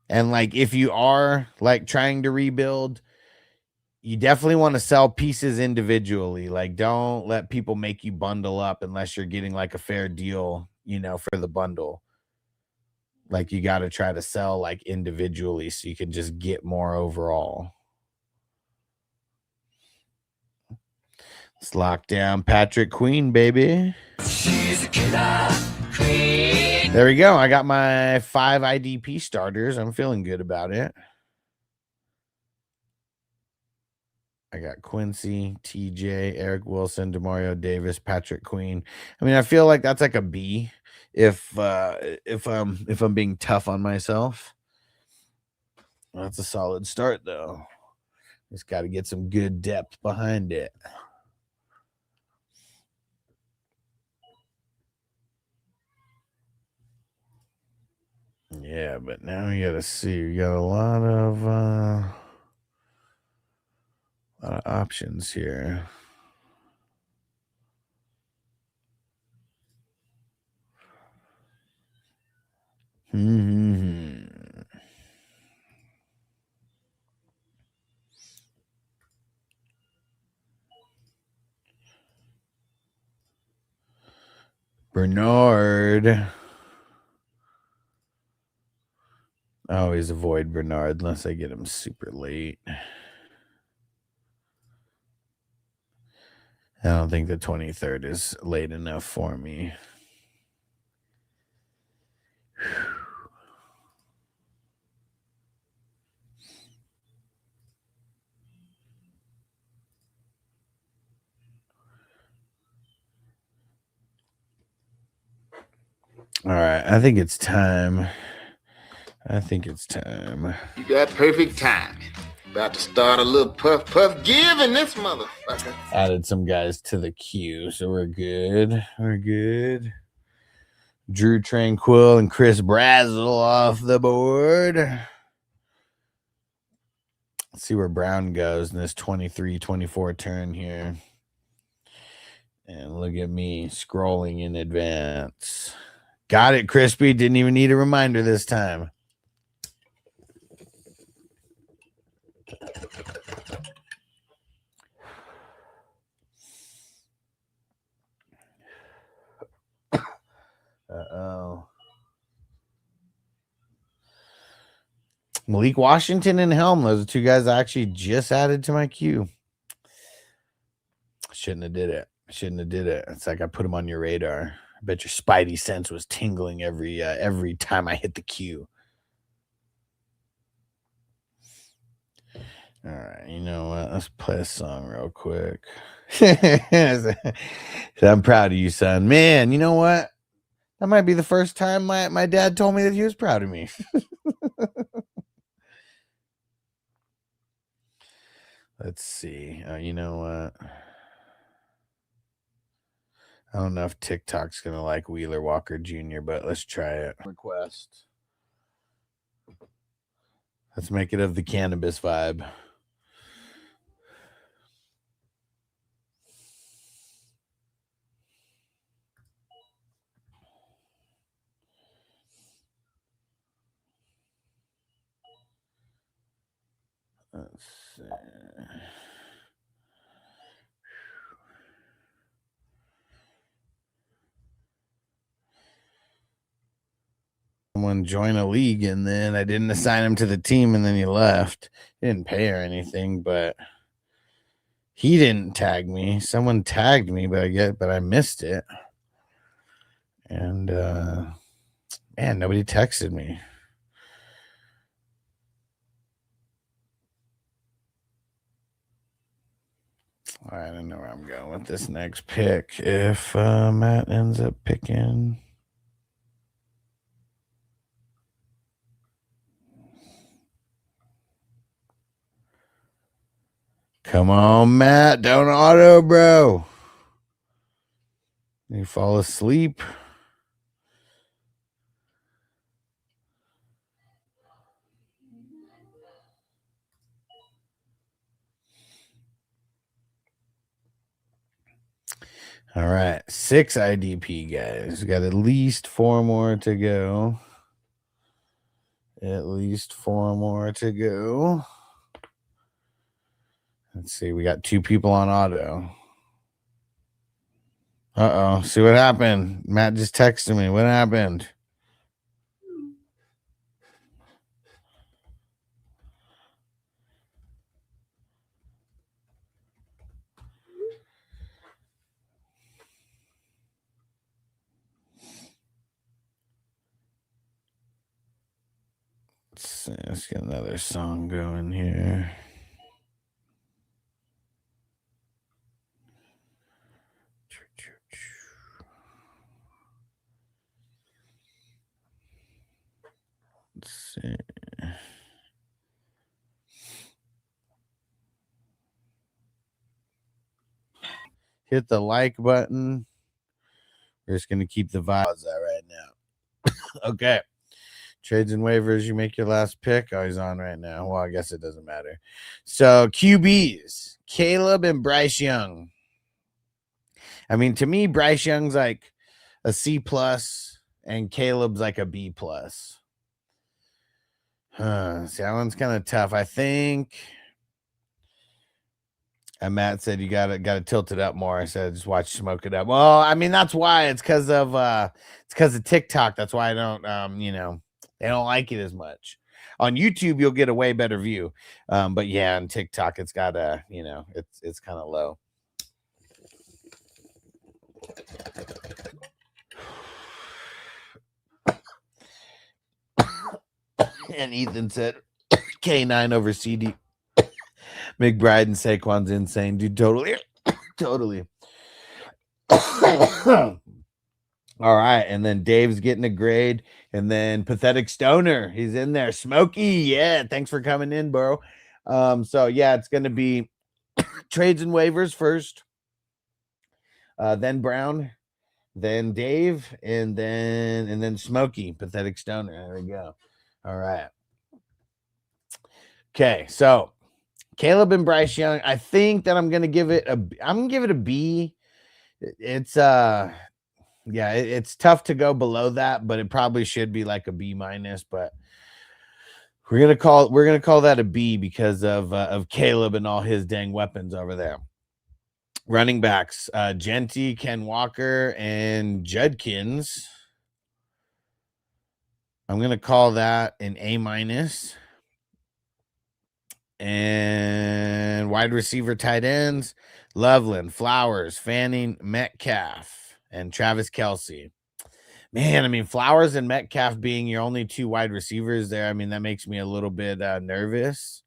And like, if you are like trying to rebuild, you definitely want to sell pieces individually. Like, don't let people make you bundle up unless you're getting like a fair deal, you know, for the bundle. Like, you got to try to sell like individually so you can just get more overall. Let's lock down Patrick Queen, baby. She's a killer queen. There we go. I got my 5 IDP starters. I'm feeling good about it. I got Quincy, TJ, Eric Wilson, Demario Davis, Patrick Queen. I mean, I feel like that's like a B if I'm being tough on myself. That's a solid start, though. Just got to get some good depth behind it. Yeah, but now you got to see. You got a lot of options here. Bernard. I always avoid Bernard unless I get him super late. I don't think the 23rd is late enough for me. All right, I think it's time. You got perfect timing. About to start a little puff give in this motherfucker. Added some guys to the queue, so we're good. Drew Tranquil and Chris Brazzle off the board. Let's see where Brown goes in this 23-24 turn here. And look at me scrolling in advance. Got it, Crispy. Didn't even need a reminder this time. Uh-oh. Malik Washington and Helm. Those are two guys I actually just added to my queue. Shouldn't have did it. It's like I put them on your radar. I bet your spidey sense was tingling every time I hit the queue. All right, you know what? Let's play a song real quick. I'm proud of you, son. Man, you know what? That might be the first time my dad told me that he was proud of me. Let's see. You know what? I don't know if TikTok's going to like Wheeler Walker Jr., but let's try it. Request. Let's make it of the cannabis vibe. Let's see. Someone join a league, and then I didn't assign him to the team, and then he left. He didn't pay or anything, but he didn't tag me. Someone tagged me, but I missed it. And man, nobody texted me. I don't know where I'm going with this next pick. If Matt ends up picking. Come on, Matt. Don't auto, bro. You fall asleep. All right. 6 IDP guys. We got at least 4 more to go. Let's see. We got 2 people on auto. Uh-oh. See what happened? Matt just texted me. What happened? Let's get another song going here. Let's see. hit the like button. We're just going to keep the vibes out right now. Okay. Trades and waivers, you make your last pick. Oh, he's on right now. Well, I guess it doesn't matter. So, QBs, Caleb and Bryce Young. I mean, to me, Bryce Young's like a C+, and Caleb's like a B+. See, that one's kind of tough. I think... And Matt said you gotta tilt it up more. I said just watch smoke it up. Well, I mean that's why it's because of TikTok. That's why I don't they don't like it as much. On YouTube you'll get a way better view. But yeah, on TikTok it's got a it's kind of low. And Ethan said K9 over CD. McBride and Saquon's insane, dude. Totally. All right, and then Dave's getting a grade, and then Pathetic Stoner, he's in there. Smokey, yeah, thanks for coming in, bro. So yeah, it's gonna be trades and waivers first, then Brown, then Dave, and then Smokey, Pathetic Stoner. There we go. All right. Okay, so Caleb and Bryce Young, I think that I'm gonna give it a B. It's it's tough to go below that, but it probably should be like a B-, but we're gonna call that a B because of Caleb and all his dang weapons over there. Running backs, Genty, Ken Walker, and Judkins. I'm gonna call that an A-. And wide receiver, tight ends, Loveland, Flowers, Fanning, Metcalf, and Travis Kelce. Man, I mean, Flowers and Metcalf being your only two wide receivers there, I mean, that makes me a little bit nervous.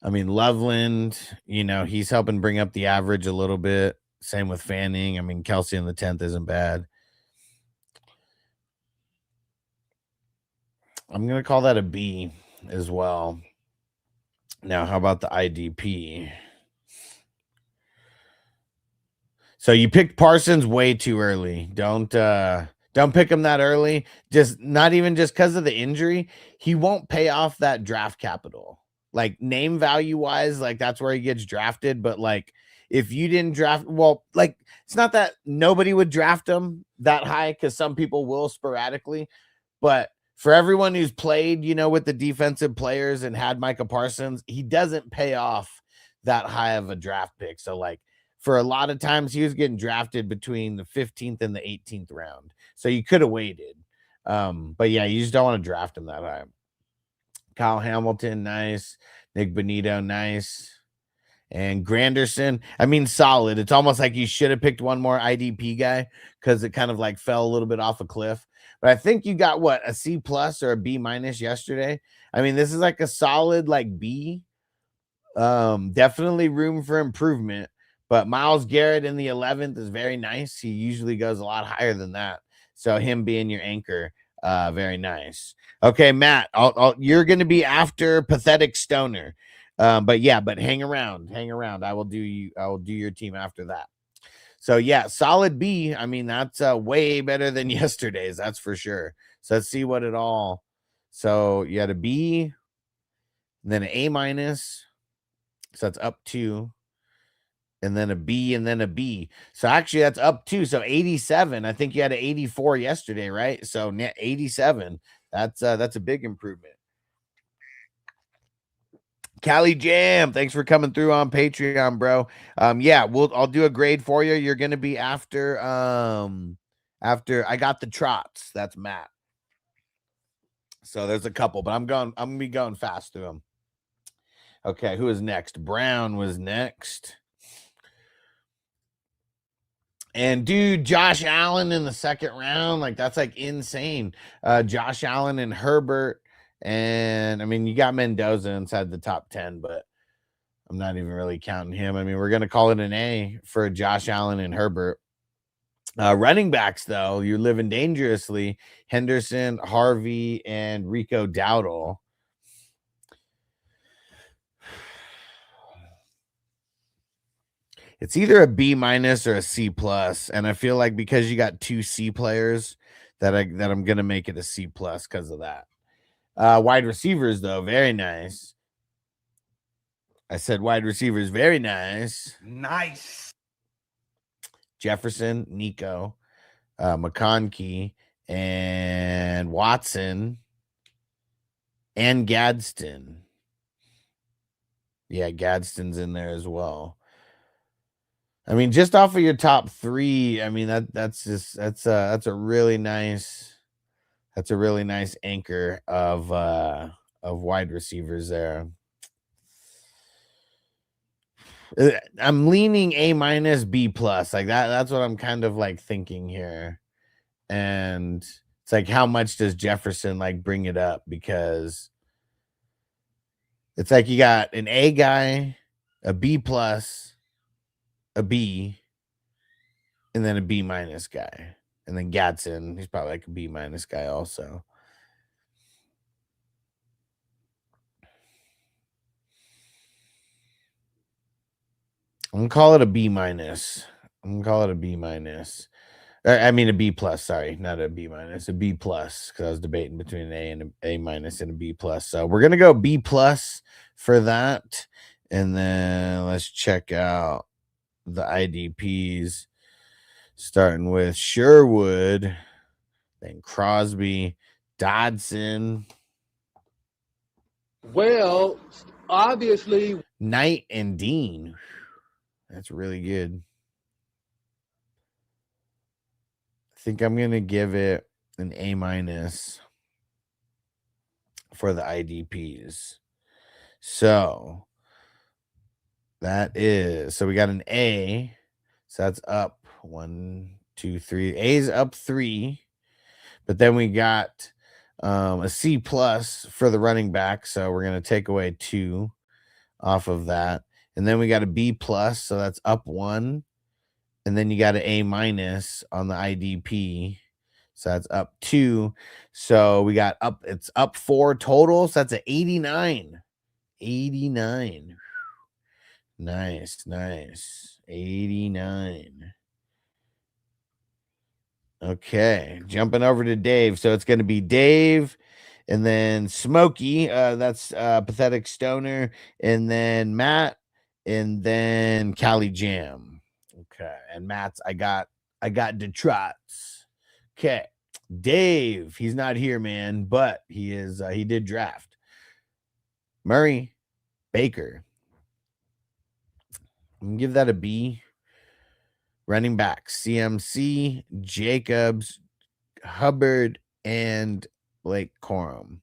I mean, Loveland, he's helping bring up the average a little bit. Same with Fanning. I mean, Kelce in the 10th isn't bad. I'm going to call that a B as well. Now, how about the IDP? So you picked Parsons way too early. Don't pick him that early. Just not even just because of the injury. He won't pay off that draft capital. Like name value wise, like that's where he gets drafted. But like if you didn't draft, well, like it's not that nobody would draft him that high because some people will sporadically. But for everyone who's played, with the defensive players and had Micah Parsons, he doesn't pay off that high of a draft pick. So like for a lot of times he was getting drafted between the 15th and the 18th round. So you could have waited. But yeah, you just don't want to draft him that high. Kyle Hamilton, nice. Nick Bonito, nice. And Granderson, I mean, solid. It's almost like you should have picked one more IDP guy because it kind of like fell a little bit off a cliff. But I think you got a C+ or a B- yesterday. I mean, this is like a solid like B. Definitely room for improvement. But Myles Garrett in the 11th is very nice. He usually goes a lot higher than that. So him being your anchor, very nice. Okay, Matt, you're going to be after Pathetic Stoner. But hang around. I will do your team after that. So yeah, solid B. I mean, that's way better than yesterday's. That's for sure. So let's see what it all. So you had a B, and then an A-. So that's up 2. And then a B, and then a B. So actually that's up 2. So 87. I think you had an 84 yesterday, right? So 87. That's a big improvement. Cali Jam, thanks for coming through on Patreon, bro. I'll do a grade for you. You're gonna be after I got the trots. That's Matt. So there's a couple, but I'm gonna be going fast through them. Okay, who is next? Brown was next. And dude, Josh Allen in the second round, like that's like insane. Josh Allen and Herbert. And I mean, you got Mendoza inside the top 10, but I'm not even really counting him. I mean, we're going to call it an A for Josh Allen and Herbert. Running backs, though, you're living dangerously. Henderson, Harvey, and Rico Dowdle. It's either a B minus or a C plus, and I feel like because you got 2 C players, that I'm gonna make it a C plus because of that. Wide receivers though, very nice. I said wide receivers, very nice. Nice. Jefferson, Nico, McConkey, and Watson, and Gadsden. Yeah, Gadsden's in there as well. I mean, just off of your top 3, I mean that's a really nice anchor of wide receivers there. I'm leaning A minus B plus, like that's what I'm kind of like thinking here. And it's like, how much does Jefferson like bring it up? Because it's like you got an A guy, a B plus, a B, and then a B minus guy. And then Gadsden, he's probably like a B minus guy also. I'm gonna call it a B minus. I mean a B plus, sorry, not a B minus, a B plus, because I was debating between an A and an A minus and a B plus. So we're gonna go B plus for that. And then let's check out the IDPs, starting with Sherwood, then Crosby, Dodson. Well, obviously, Knight and Dean. That's really good. I think I'm going to give it an A minus for the IDPs. So we got an A. So that's up 1, 2, 3. A's up 3. But then we got a C plus for the running back. So we're going to take away 2 off of that. And then we got a B plus. So that's up 1. And then you got an A minus on the IDP. So that's up 2. So we got it's up 4 total. So that's an 89. 89. Nice. 89. Okay, jumping over to Dave. So it's going to be Dave, and then Smokey. That's Pathetic Stoner, and then Matt, and then Cali Jam. Okay, and Matt's I got Detroit's. Okay, Dave. He's not here, man, but he is. He did draft Murray, Baker. I'm gonna give that a B. Running back, CMC, Jacobs, Hubbard, and Blake Corum.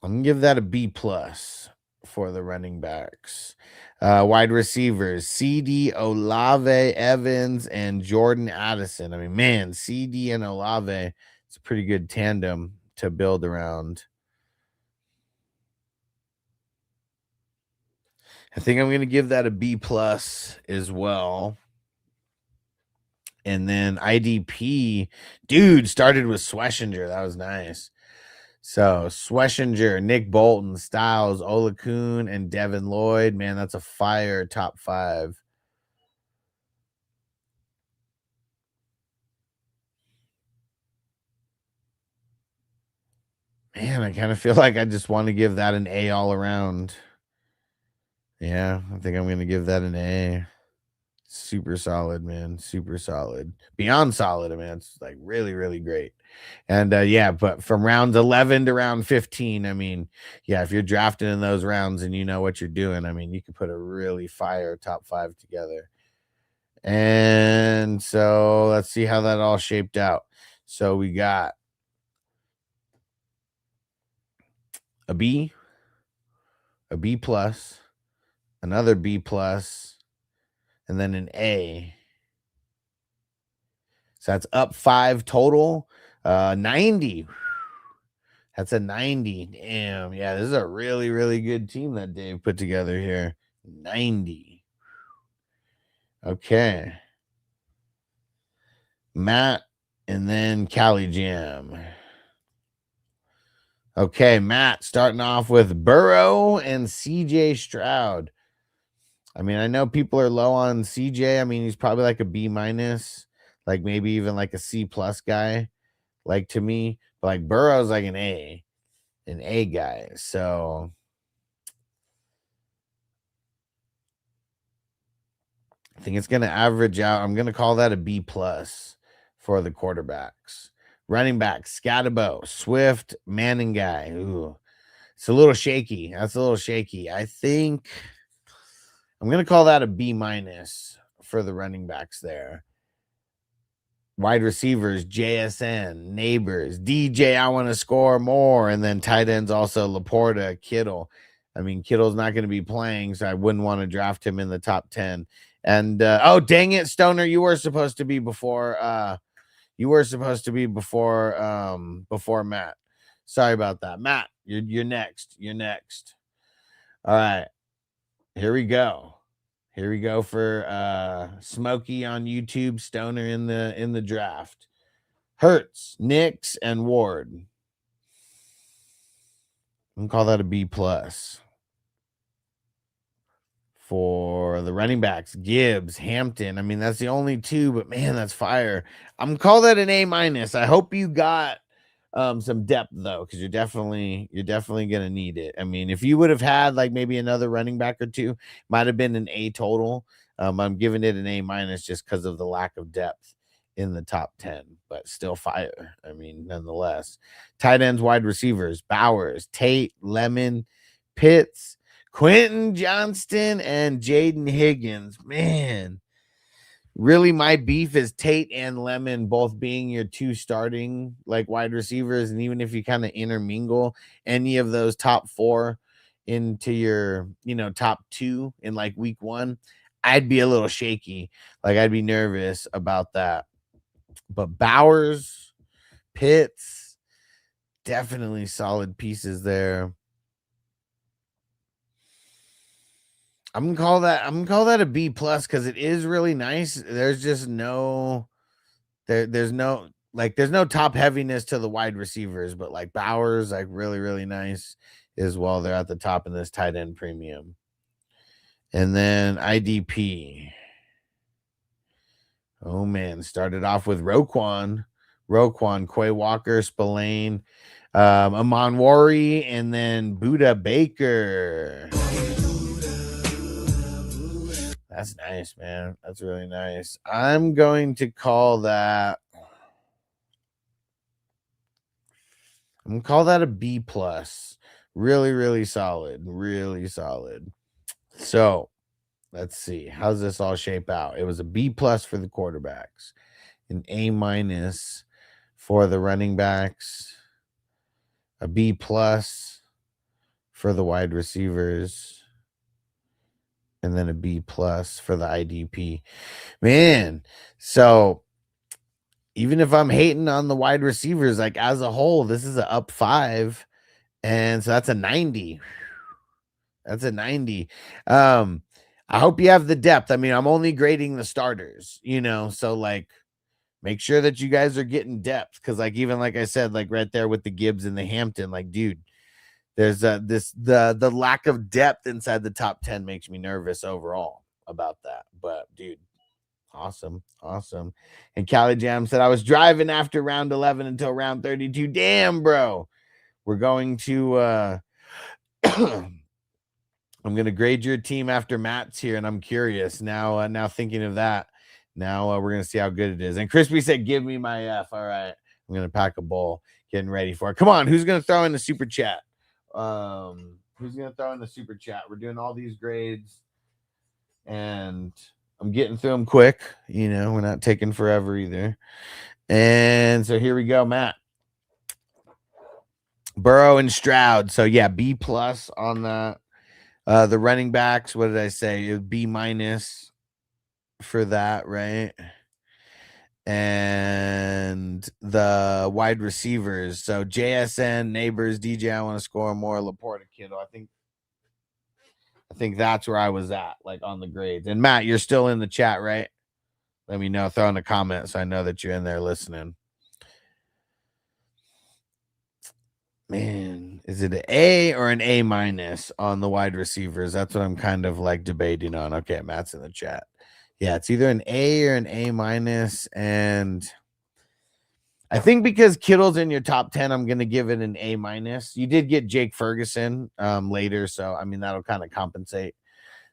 I'm going to give that a B plus for the running backs. Wide receivers, CD, Olave, Evans, and Jordan Addison. I mean, man, CD and Olave, it's a pretty good tandem to build around. I think I'm going to give that a B plus as well. And then IDP, dude, started with Sweshinger. That was nice. So Sweshinger, Nick Bolton, Styles, Olakun, and Devin Lloyd. Man, that's a fire top 5. Man, I kind of feel like I just want to give that an A all around. Yeah, I think I'm going to give that an A. Super solid, man. Super solid. Beyond solid, man. It's like really, really great. And yeah, but from round 11 to round 15, I mean, yeah, if you're drafting in those rounds and you know what you're doing, I mean, you could put a really fire top 5 together. And so let's see how that all shaped out. So we got a B plus, another B plus, and then an A. So that's up 5 total. 90. That's a 90. Damn. Yeah, this is a really, really good team that Dave put together here. 90. Okay. Matt, and then Cali Jam. Okay, Matt, starting off with Burrow and CJ Stroud. I mean, I know people are low on CJ. I mean, he's probably like a B minus, like maybe even like a C plus guy, like to me. But like Burrow's like an A guy. So I think it's going to average out. I'm going to call that a B plus for the quarterbacks. Running back, Scatabo, Swift, Manning guy. Ooh, it's a little shaky. That's a little shaky. I think I'm going to call that a B minus for the running backs there. Wide receivers, JSN, Neighbors, DJ, I want to score more. And then tight ends also Laporta, Kittle. I mean, Kittle's not going to be playing, so I wouldn't want to draft him in the top 10. And oh, dang it, Stoner, you were supposed to be before before Matt. Sorry about that. Matt, you're next. You're next. All right. Here we go. Here we go for Smokey on YouTube, Stoner in the draft. Hurts, Nix, and Ward. I'm gonna call that a B plus. For the running backs, Gibbs, Hampton. I mean, that's the only two, but man, that's fire. I'm gonna call that an A minus. I hope you got some depth though, because you're definitely gonna need it. I mean, if you would have had like maybe another running back or two, might have been an A total. I'm giving it an A minus just because of the lack of depth in the top 10, but still fire. I mean, nonetheless. Tight ends, wide receivers, Bowers, Tate, Lemon, Pitts, Quentin Johnston, and Jaden Higgins. Man, really my beef is Tate and Lemon both being your two starting like wide receivers. And even if you kind of intermingle any of those top 4 into your, top 2 in like week 1, I'd be a little shaky. Like I'd be nervous about that. But Bowers, Pitts, definitely solid pieces there. I'm gonna call that a B plus because it is really nice. There's just there's no top heaviness to the wide receivers, but like Bowers, like really, really nice as well. They're at the top in this tight end premium. And then IDP. Oh man, started off with Roquan, Quay Walker, Spillane, Amon Wari, and then Buda Baker. That's nice, man. That's really nice. I'm going to call that. I'm gonna call that a B plus. Really, really solid. Really solid. So let's see. How's this all shape out? It was a B plus for the quarterbacks, an A minus for the running backs, a B plus for the wide receivers, and then a B plus for the IDP. Man, so even if I'm hating on the wide receivers, like as a whole, this is an up 5. And so that's a 90. That's a 90. I hope you have the depth. I mean, I'm only grading the starters, so like make sure that you guys are getting depth. Cause like, even like I said, like right there with the Gibbs and the Hampton, like, dude, there's the lack of depth inside the top 10 makes me nervous overall about that. But dude, awesome. And Cali Jam said, I was driving after round 11 until round 32. Damn, bro. We're going to I'm going to grade your team after Matt's here, and I'm curious now thinking of that. Now we're going to see how good it is. And Crispy said, give me my F. All right. I'm going to pack a bowl, getting ready for it. Come on. Who's going to throw in the super chat? Who's going to throw in the super chat? We're doing all these grades, and I'm getting through them quick. We're not taking forever either. And so here we go, Matt. Burrow and Stroud. So yeah, B plus on that. The running backs, what did I say? It would B minus for that, right? And the wide receivers. So JSN, Neighbors, DJ, I want to score more, Laporta, Kittle. I think that's where I was at, like on the grades. And Matt, you're still in the chat, right? Let me know. Throw in a comment so I know that you're in there listening. Man. Is it an A or an A minus on the wide receivers? That's what I'm kind of like debating on. Okay, Matt's in the chat. Yeah, it's either an A or an A minus. And I think because Kittle's in your top 10, I'm going to give it an A minus. You did get Jake Ferguson later. So, I mean, that'll kind of compensate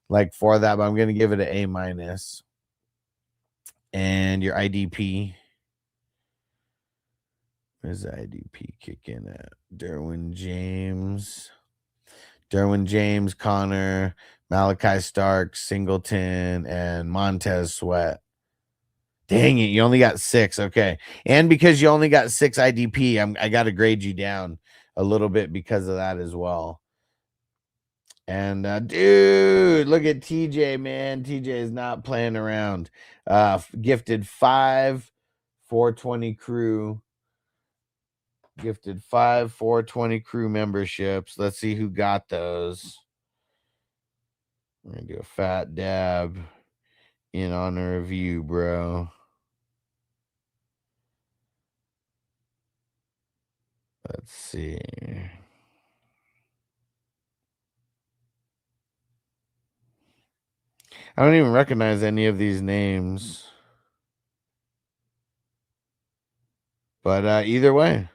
like for that. But I'm going to give it an A minus. And your IDP. Where's the IDP kicking at? Derwin James, Connor, Malachi Starks, Singleton, and Montez Sweat. Dang it, you only got 6. Okay. And because you only got 6 IDP, I got to grade you down a little bit because of that as well. And dude, look at TJ, man. TJ is not playing around. Gifted 5 420 crew. Gifted 5 420 crew memberships. Let's see who got those. We're going to do a fat dab in honor of you, bro. Let's see. I don't even recognize any of these names. But either way,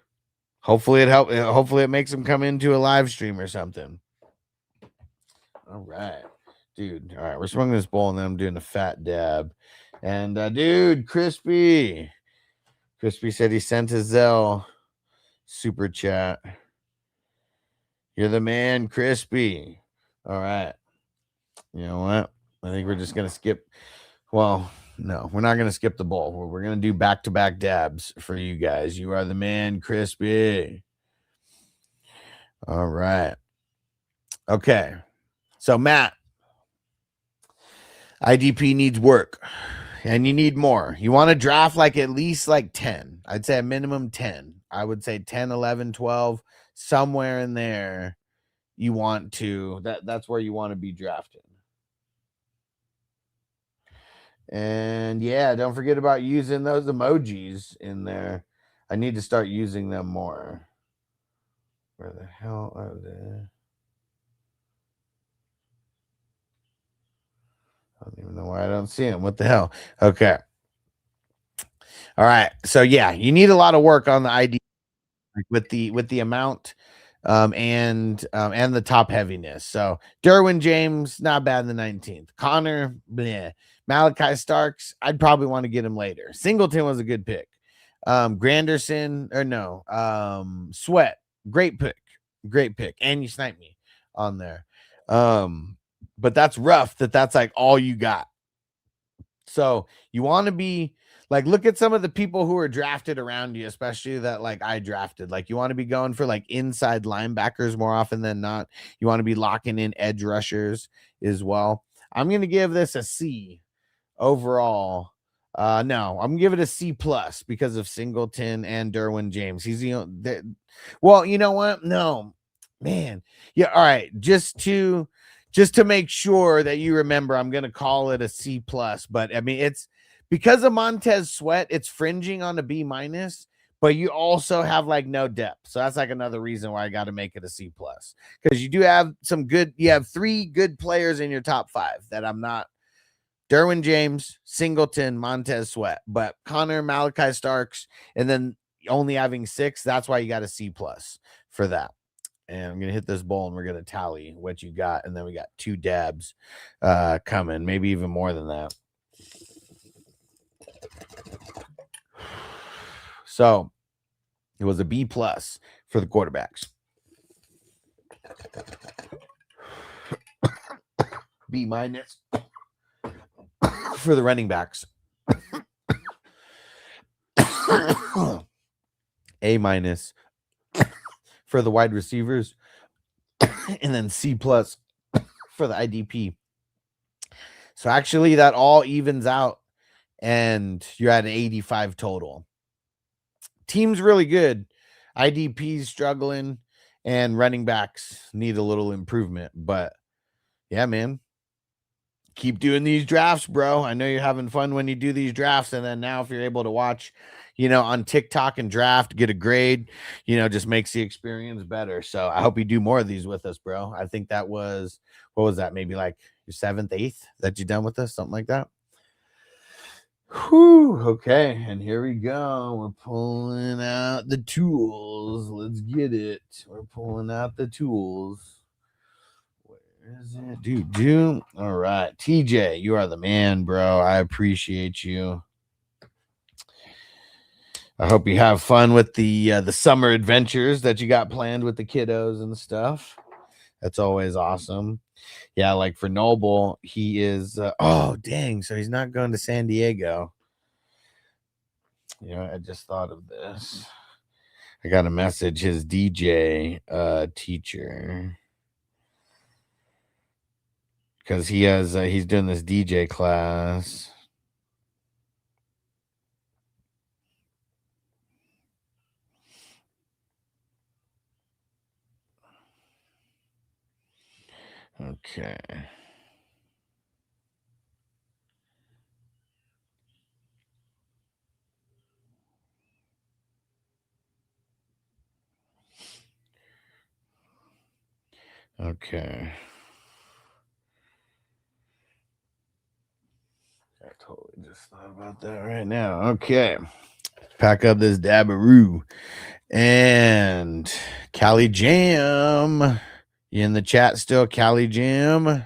hopefully it makes them come into a live stream or something. All right, dude. All right, we're swinging this bowl and then I'm doing a fat dab. And dude, Crispy said he sent his Zelle super chat. You're the man, Crispy. All right. You know what? I think we're just gonna skip. Well, no, we're not gonna skip the bowl. We're gonna do back-to-back dabs for you guys. You are the man, Crispy. All right. Okay. So Matt, IDP needs work. And you need more. You want to draft like at least like 10. I'd say a minimum 10. I would say 10, 11, 12, somewhere in there. You want to, that's where you want to be drafted. And yeah, don't forget about using those emojis in there. I need to start using them more. Where the hell are they? I don't even know why I don't see them. What the hell? Okay. All right. So yeah, you need a lot of work on the ID with the amount and the top heaviness. So Derwin James, not bad in the 19th. Connor, bleh. Malachi Starks, I'd probably want to get him later. Singleton was a good pick. Granderson, or no, Sweat, great pick. And you sniped me on there. But that's rough that's like all you got. So you want to be like, look at some of the people who are drafted around you, especially that like I drafted. Like you want to be going for like inside linebackers more often than not. You want to be locking in edge rushers as well. I'm going to give this a C overall. No, I'm gonna give it a C plus because of Singleton and Derwin James. He's well, you know what? No, man. Yeah, all right. Just to make sure that you remember, I'm gonna call it a C plus. But I mean, it's because of Montez Sweat, it's fringing on a B minus, but you also have like no depth. So that's like another reason why I got to make it a C plus. Because you do have you have 3 good players in your top 5 that I'm not. Derwin James, Singleton, Montez Sweat, but Connor, Malachi Starks, and then only having 6. That's why you got a C plus for that. And I'm gonna hit this bowl and we're gonna tally what you got, and then we got 2 dabs coming, maybe even more than that. So it was a B plus for the quarterbacks. B minus for the running backs. A minus for the wide receivers. And then C plus for the IDP. So actually that all evens out and you're at an 85 total. Team's really good. IDP's struggling and running backs need a little improvement. But yeah, man. keep doing these drafts, bro. I know you're having fun when you do these drafts. And then now if you're able to watch, on TikTok and draft, get a grade, just makes the experience better. So I hope you do more of these with us, bro. I think that was, what was that? Maybe like your 7th, 8th that you done with us, something like that. Whew, okay, and here we go. We're pulling out the tools. Let's get it. We're pulling out the tools. Where is it? Dude. All right, TJ, you are the man, bro. I appreciate you. I hope you have fun with the summer adventures that you got planned with the kiddos and stuff. That's always awesome. Yeah, like for Noble, he is. Oh, dang! So he's not going to San Diego. I just thought of this. I got a message. His DJ teacher, because he has he's doing this DJ class. Okay. Okay. I totally just thought about that right now. Okay. Pack up this Dabaroo. And Cali Jam. You in the chat still, Cali Jam?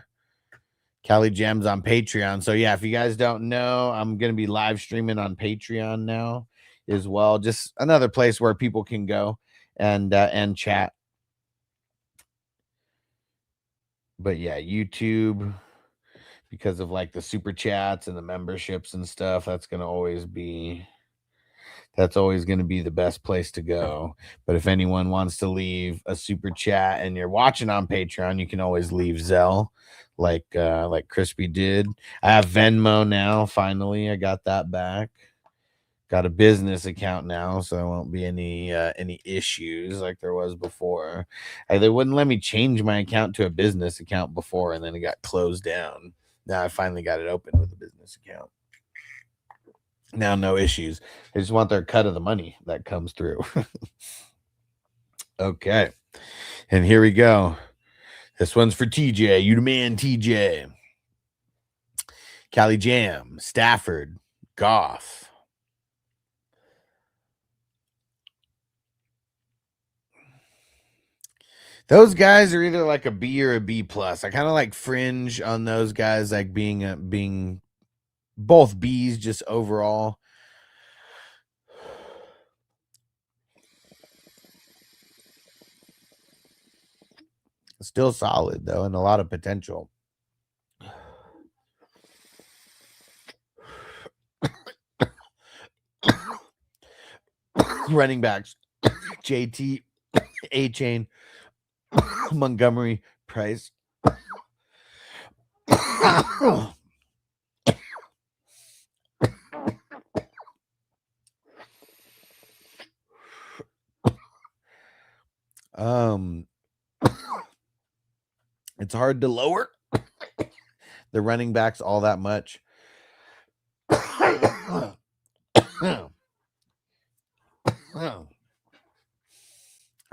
Cali Jam's on Patreon. So yeah, if you guys don't know, I'm going to be live streaming on Patreon now as well. Just another place where people can go and chat. But yeah, YouTube, because of like the super chats and the memberships and stuff, that's always going to be the best place to go. But if anyone wants to leave a super chat and you're watching on Patreon, you can always leave Zelle like Crispy did. I have Venmo now. Finally, I got that back. Got a business account now, so there won't be any issues like there was before. They wouldn't let me change my account to a business account before, and then it got closed down. Now I finally got it open with a business account. Now no issues. They just want their cut of the money that comes through. Okay, and here we go. This one's for TJ. You the man, TJ. Cali Jam, Stafford, Goff. Those guys are either like a B or a B plus. I kind of like fringe on those guys, like being both B's just overall. Still solid though, and a lot of potential. Running backs, JT, A-Chain, Montgomery, Price. It's hard to lower the running backs all that much. I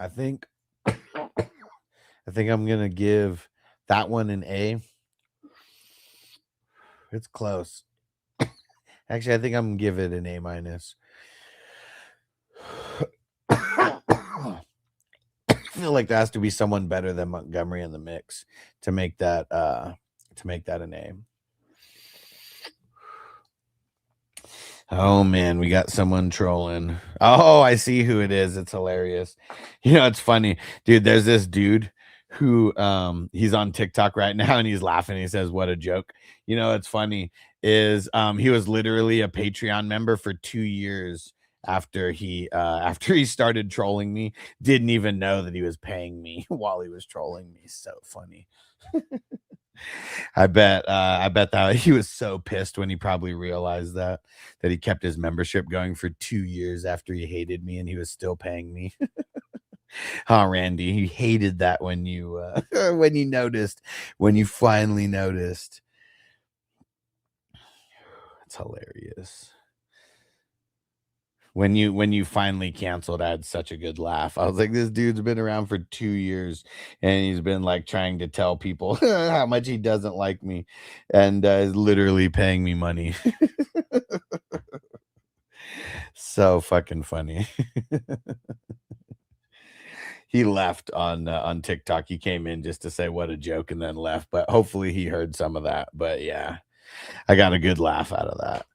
think I'm gonna give that one an A. It's close. Actually, I think I'm gonna give it an A minus. I feel like there has to be someone better than Montgomery in the mix to make that an A. Oh man, we got someone trolling. Oh, I see who it is. It's hilarious. It's funny, dude. There's this dude who he's on TikTok right now and he's laughing. He says, "What a joke." It's funny is he was literally a Patreon member for 2 years after he started trolling me. Didn't even know that he was paying me while he was trolling me. So funny. I bet that he was so pissed when he probably realized that he kept his membership going for 2 years after he hated me and he was still paying me. Huh, Randy? You hated that when you when you finally noticed. That's hilarious. When you finally canceled, I had such a good laugh. I was like, this dude's been around for 2 years and he's been like trying to tell people how much he doesn't like me and is literally paying me money. So fucking funny. He left on TikTok. He came in just to say what a joke and then left, but hopefully he heard some of that. But yeah, I got a good laugh out of that.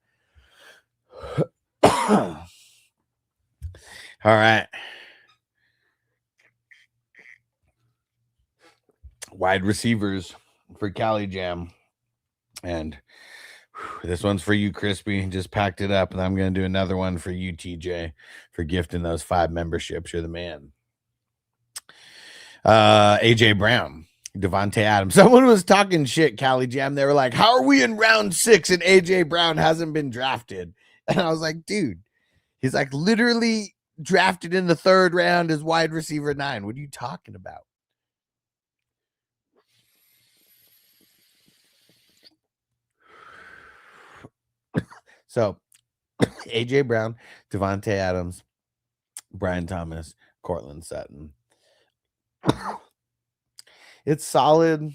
All right. Wide receivers for Cali Jam. And this one's for you, Crispy. Just packed it up. And I'm going to do another one for you, TJ, for gifting those 5 memberships. You're the man. AJ Brown, Devontae Adams. Someone was talking shit, Cali Jam. They were like, how are we in round 6 and AJ Brown hasn't been drafted? And I was like, dude, he's like literally drafted in the 3rd round as wide receiver 9. What are you talking about? So AJ Brown, Devontae Adams, Brian Thomas, Cortland Sutton. It's solid.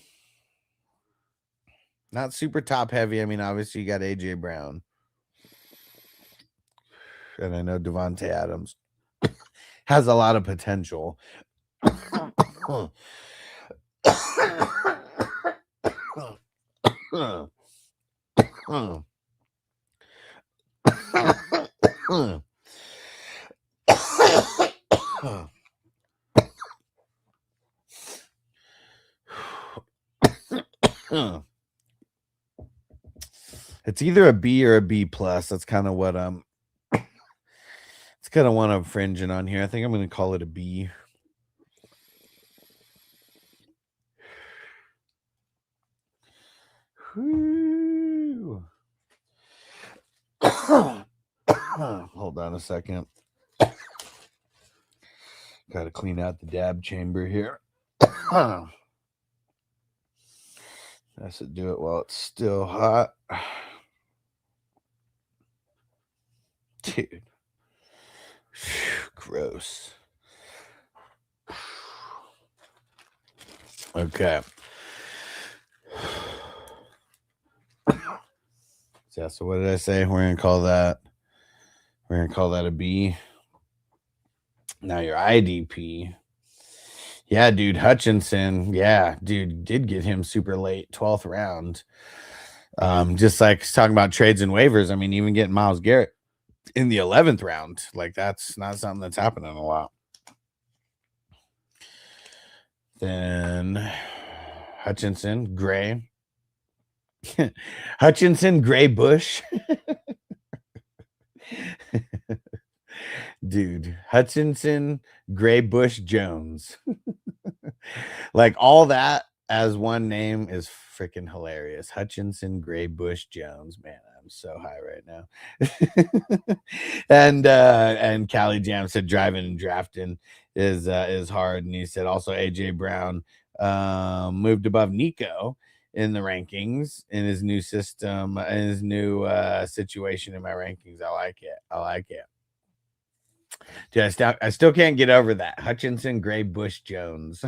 Not super top heavy. I mean, obviously you got AJ Brown. And I know Devontae Adams has a lot of potential. It's either a B or a B plus. That's kind of what it's kind of what I'm fringing on here. I think I'm going to call it a B. Hold on a second. Got to clean out the dab chamber here. Has to do it while it's still hot. Dude. Gross. Okay. So what did I say? We're gonna call that a B. Now your IDP. Yeah, dude, Hutchinson. Yeah, dude, did get him super late, 12th round. Just like talking about trades and waivers. I mean, even getting Myles Garrett in the 11th round, like that's not something that's happening a lot. Then Hutchinson, Gray. Hutchinson, Gray, Bush. Dude, Hutchinson, Gray, Bush, Jones. Like all that as one name is freaking hilarious. Hutchinson, Gray, Bush, Jones. Man, I'm so high right now. and Cali Jam said driving and drafting is hard. And he said also AJ Brown moved above Nico in the rankings in his new system, in his new situation in my rankings. I like it. Dude, I still can't get over that. Hutchinson, Gray, Bush, Jones.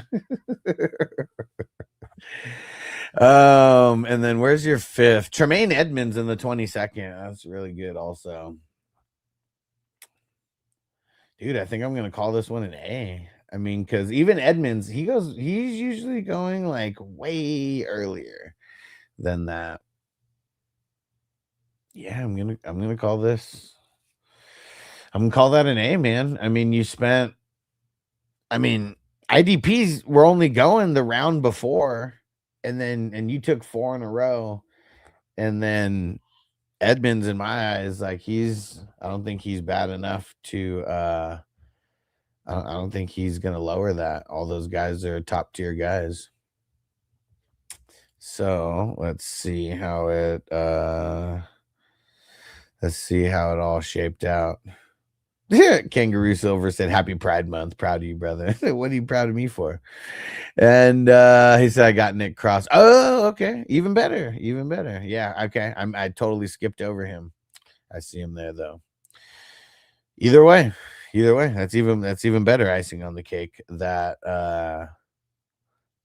And then where's your 5th? Tremaine Edmonds in the 22nd. That's really good also. Dude, I think I'm gonna call this one an A. I mean, because even Edmonds, he's usually going like way earlier than that. Yeah, I'm gonna call this. I'm gonna call that an A, man. I mean, IDPs were only going the round before, and you took 4 in a row, and then Edmonds, in my eyes, like I don't think he's bad enough to I don't think he's gonna lower that. All those guys are top tier guys. So let's see how it all shaped out. Kangaroo Silver said, "Happy Pride Month. Proud of you, brother." What are you proud of me for? And he said, "I got Nick Cross." Oh, okay. Even better. Even better. Yeah. Okay. I totally skipped over him. I see him there though. Either way, that's even better icing on the cake. That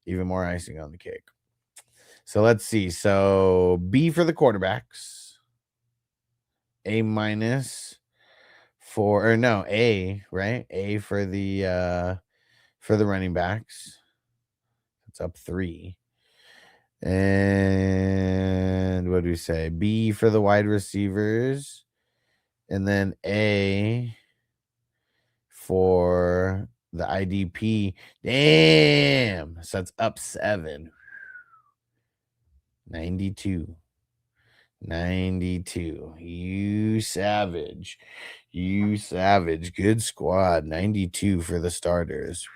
even more icing on the cake. So let's see. So B for the quarterbacks, A minus for, or no, A, right? A for the running backs. It's up 3. And what do we say? B for the wide receivers, and then A for the IDP. Damn. So that's up 7. 92. You savage. Good squad. 92 for the starters.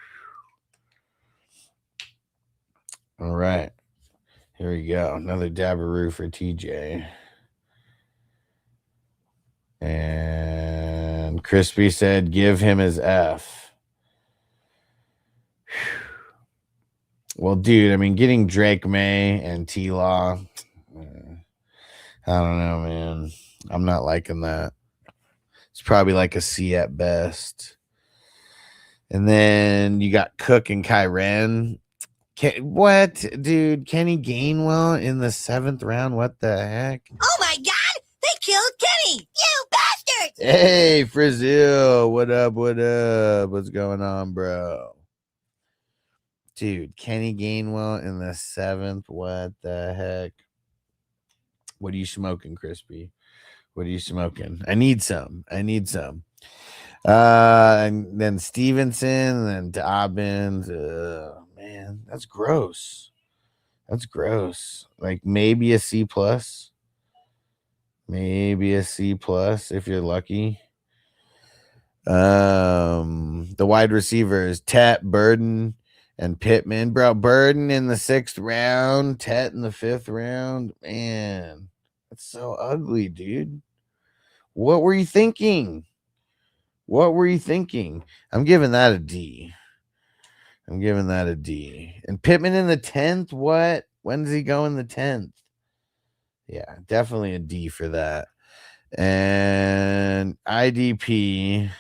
All right. Here we go. Another Dabberoo for TJ. And Crispy said, give him his F. Well, dude, I mean, getting Drake May and T-Law, I don't know, man. I'm not liking that. It's probably like a C at best. And then you got Cook and Kyren. What, dude? Kenny Gainwell in the 7th round? What the heck? Oh my God! They killed Kenny! You bastards! Hey, Frizzil. What up? What's going on, bro? Dude, Kenny Gainwell in the 7th. What the heck? What are you smoking, Crispy? What are you smoking? I need some. And then Stevenson, and then Dobbins. Man, that's gross. Like maybe a C+. Maybe a C+ if you're lucky. The wide receivers, Tet, Burden, and Pittman. Bro, Burden in the 6th round, Tet in the 5th round. Man, that's so ugly, dude. What were you thinking? I'm giving that a D. And Pittman in the 10th, what? When does he go in the 10th? Yeah, definitely a D for that. And IDP,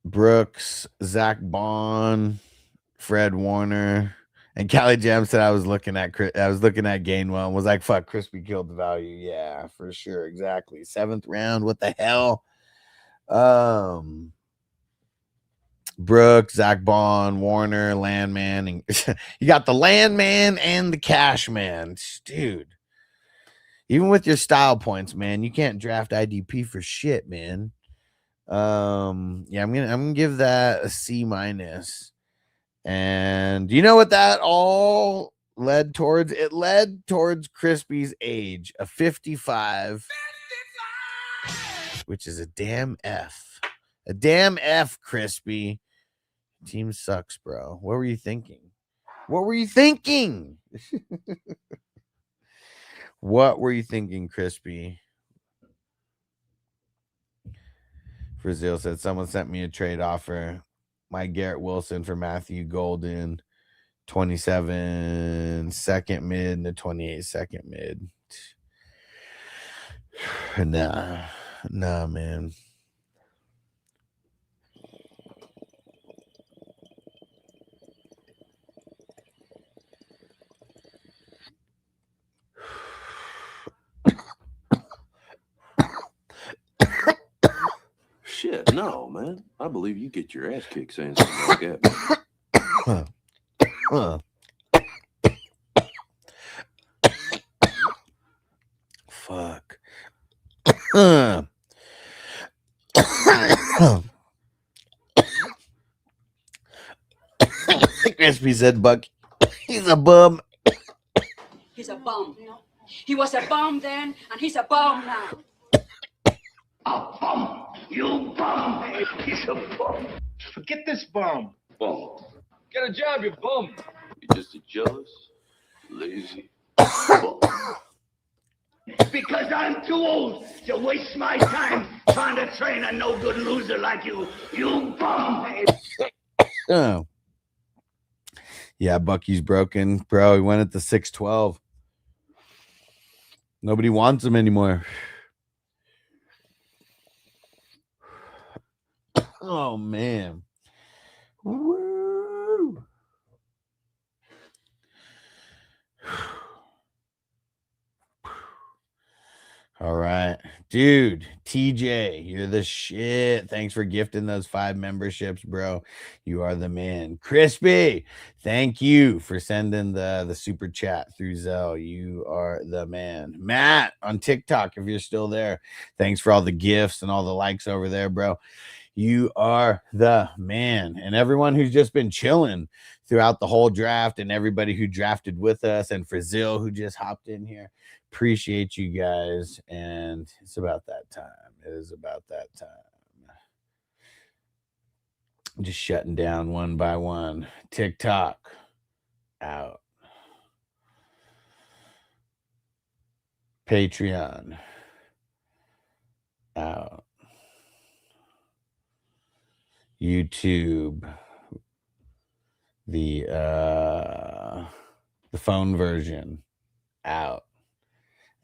Brooks, Zach Bond, Fred Warner, and Callie Jam said I was looking at Gainwell and was like, fuck, Crispy killed the value. Yeah, for sure. Exactly. 7th round. What the hell? Brooks, Zach Bond, Warner, Landman, and you got the Landman and the Cash Man. Dude. Even with your style points, man, you can't draft IDP for shit, man. Yeah, I'm gonna give that a C-. And you know what that all led towards? It led towards Crispy's age, a 55, which is a damn F. A damn F, Crispy. Team sucks, bro. What were you thinking? What were you thinking, Crispy? Brazil said someone sent me a trade offer. My Garrett Wilson for Matthew Golden, 27 second mid to 28 second mid. Nah, man. Shit, no, man. I believe you get your ass kicked saying something like that. Fuck. Crispy said, Buck, he's a bum. He's a bum. He was a bum then, and he's a bum now. A bum! You bum! He's a bum. Forget this bum. Bum. Get a job, you bum. You're just a jealous, lazy bum. Because I'm too old to waste my time trying to train a no-good loser like you. You bum. Oh. Yeah, Bucky's broken. Bro, he went at the 612. Nobody wants him anymore. Oh, man. Woo. All right. Dude, TJ, you're the shit. Thanks for gifting those 5 memberships, bro. You are the man. Crispy, thank you for sending the super chat through Zelle. You are the man. Matt on TikTok, if you're still there, thanks for all the gifts and all the likes over there, bro. You are the man. And everyone who's just been chilling throughout the whole draft and everybody who drafted with us, and for Zill who just hopped in here. Appreciate you guys. And it's about that time. It is about that time. Just shutting down one by one. TikTok out. Patreon out. YouTube, the phone version out.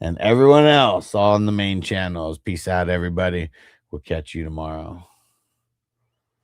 And everyone else on the main channels. Peace out, everybody. We'll catch you tomorrow.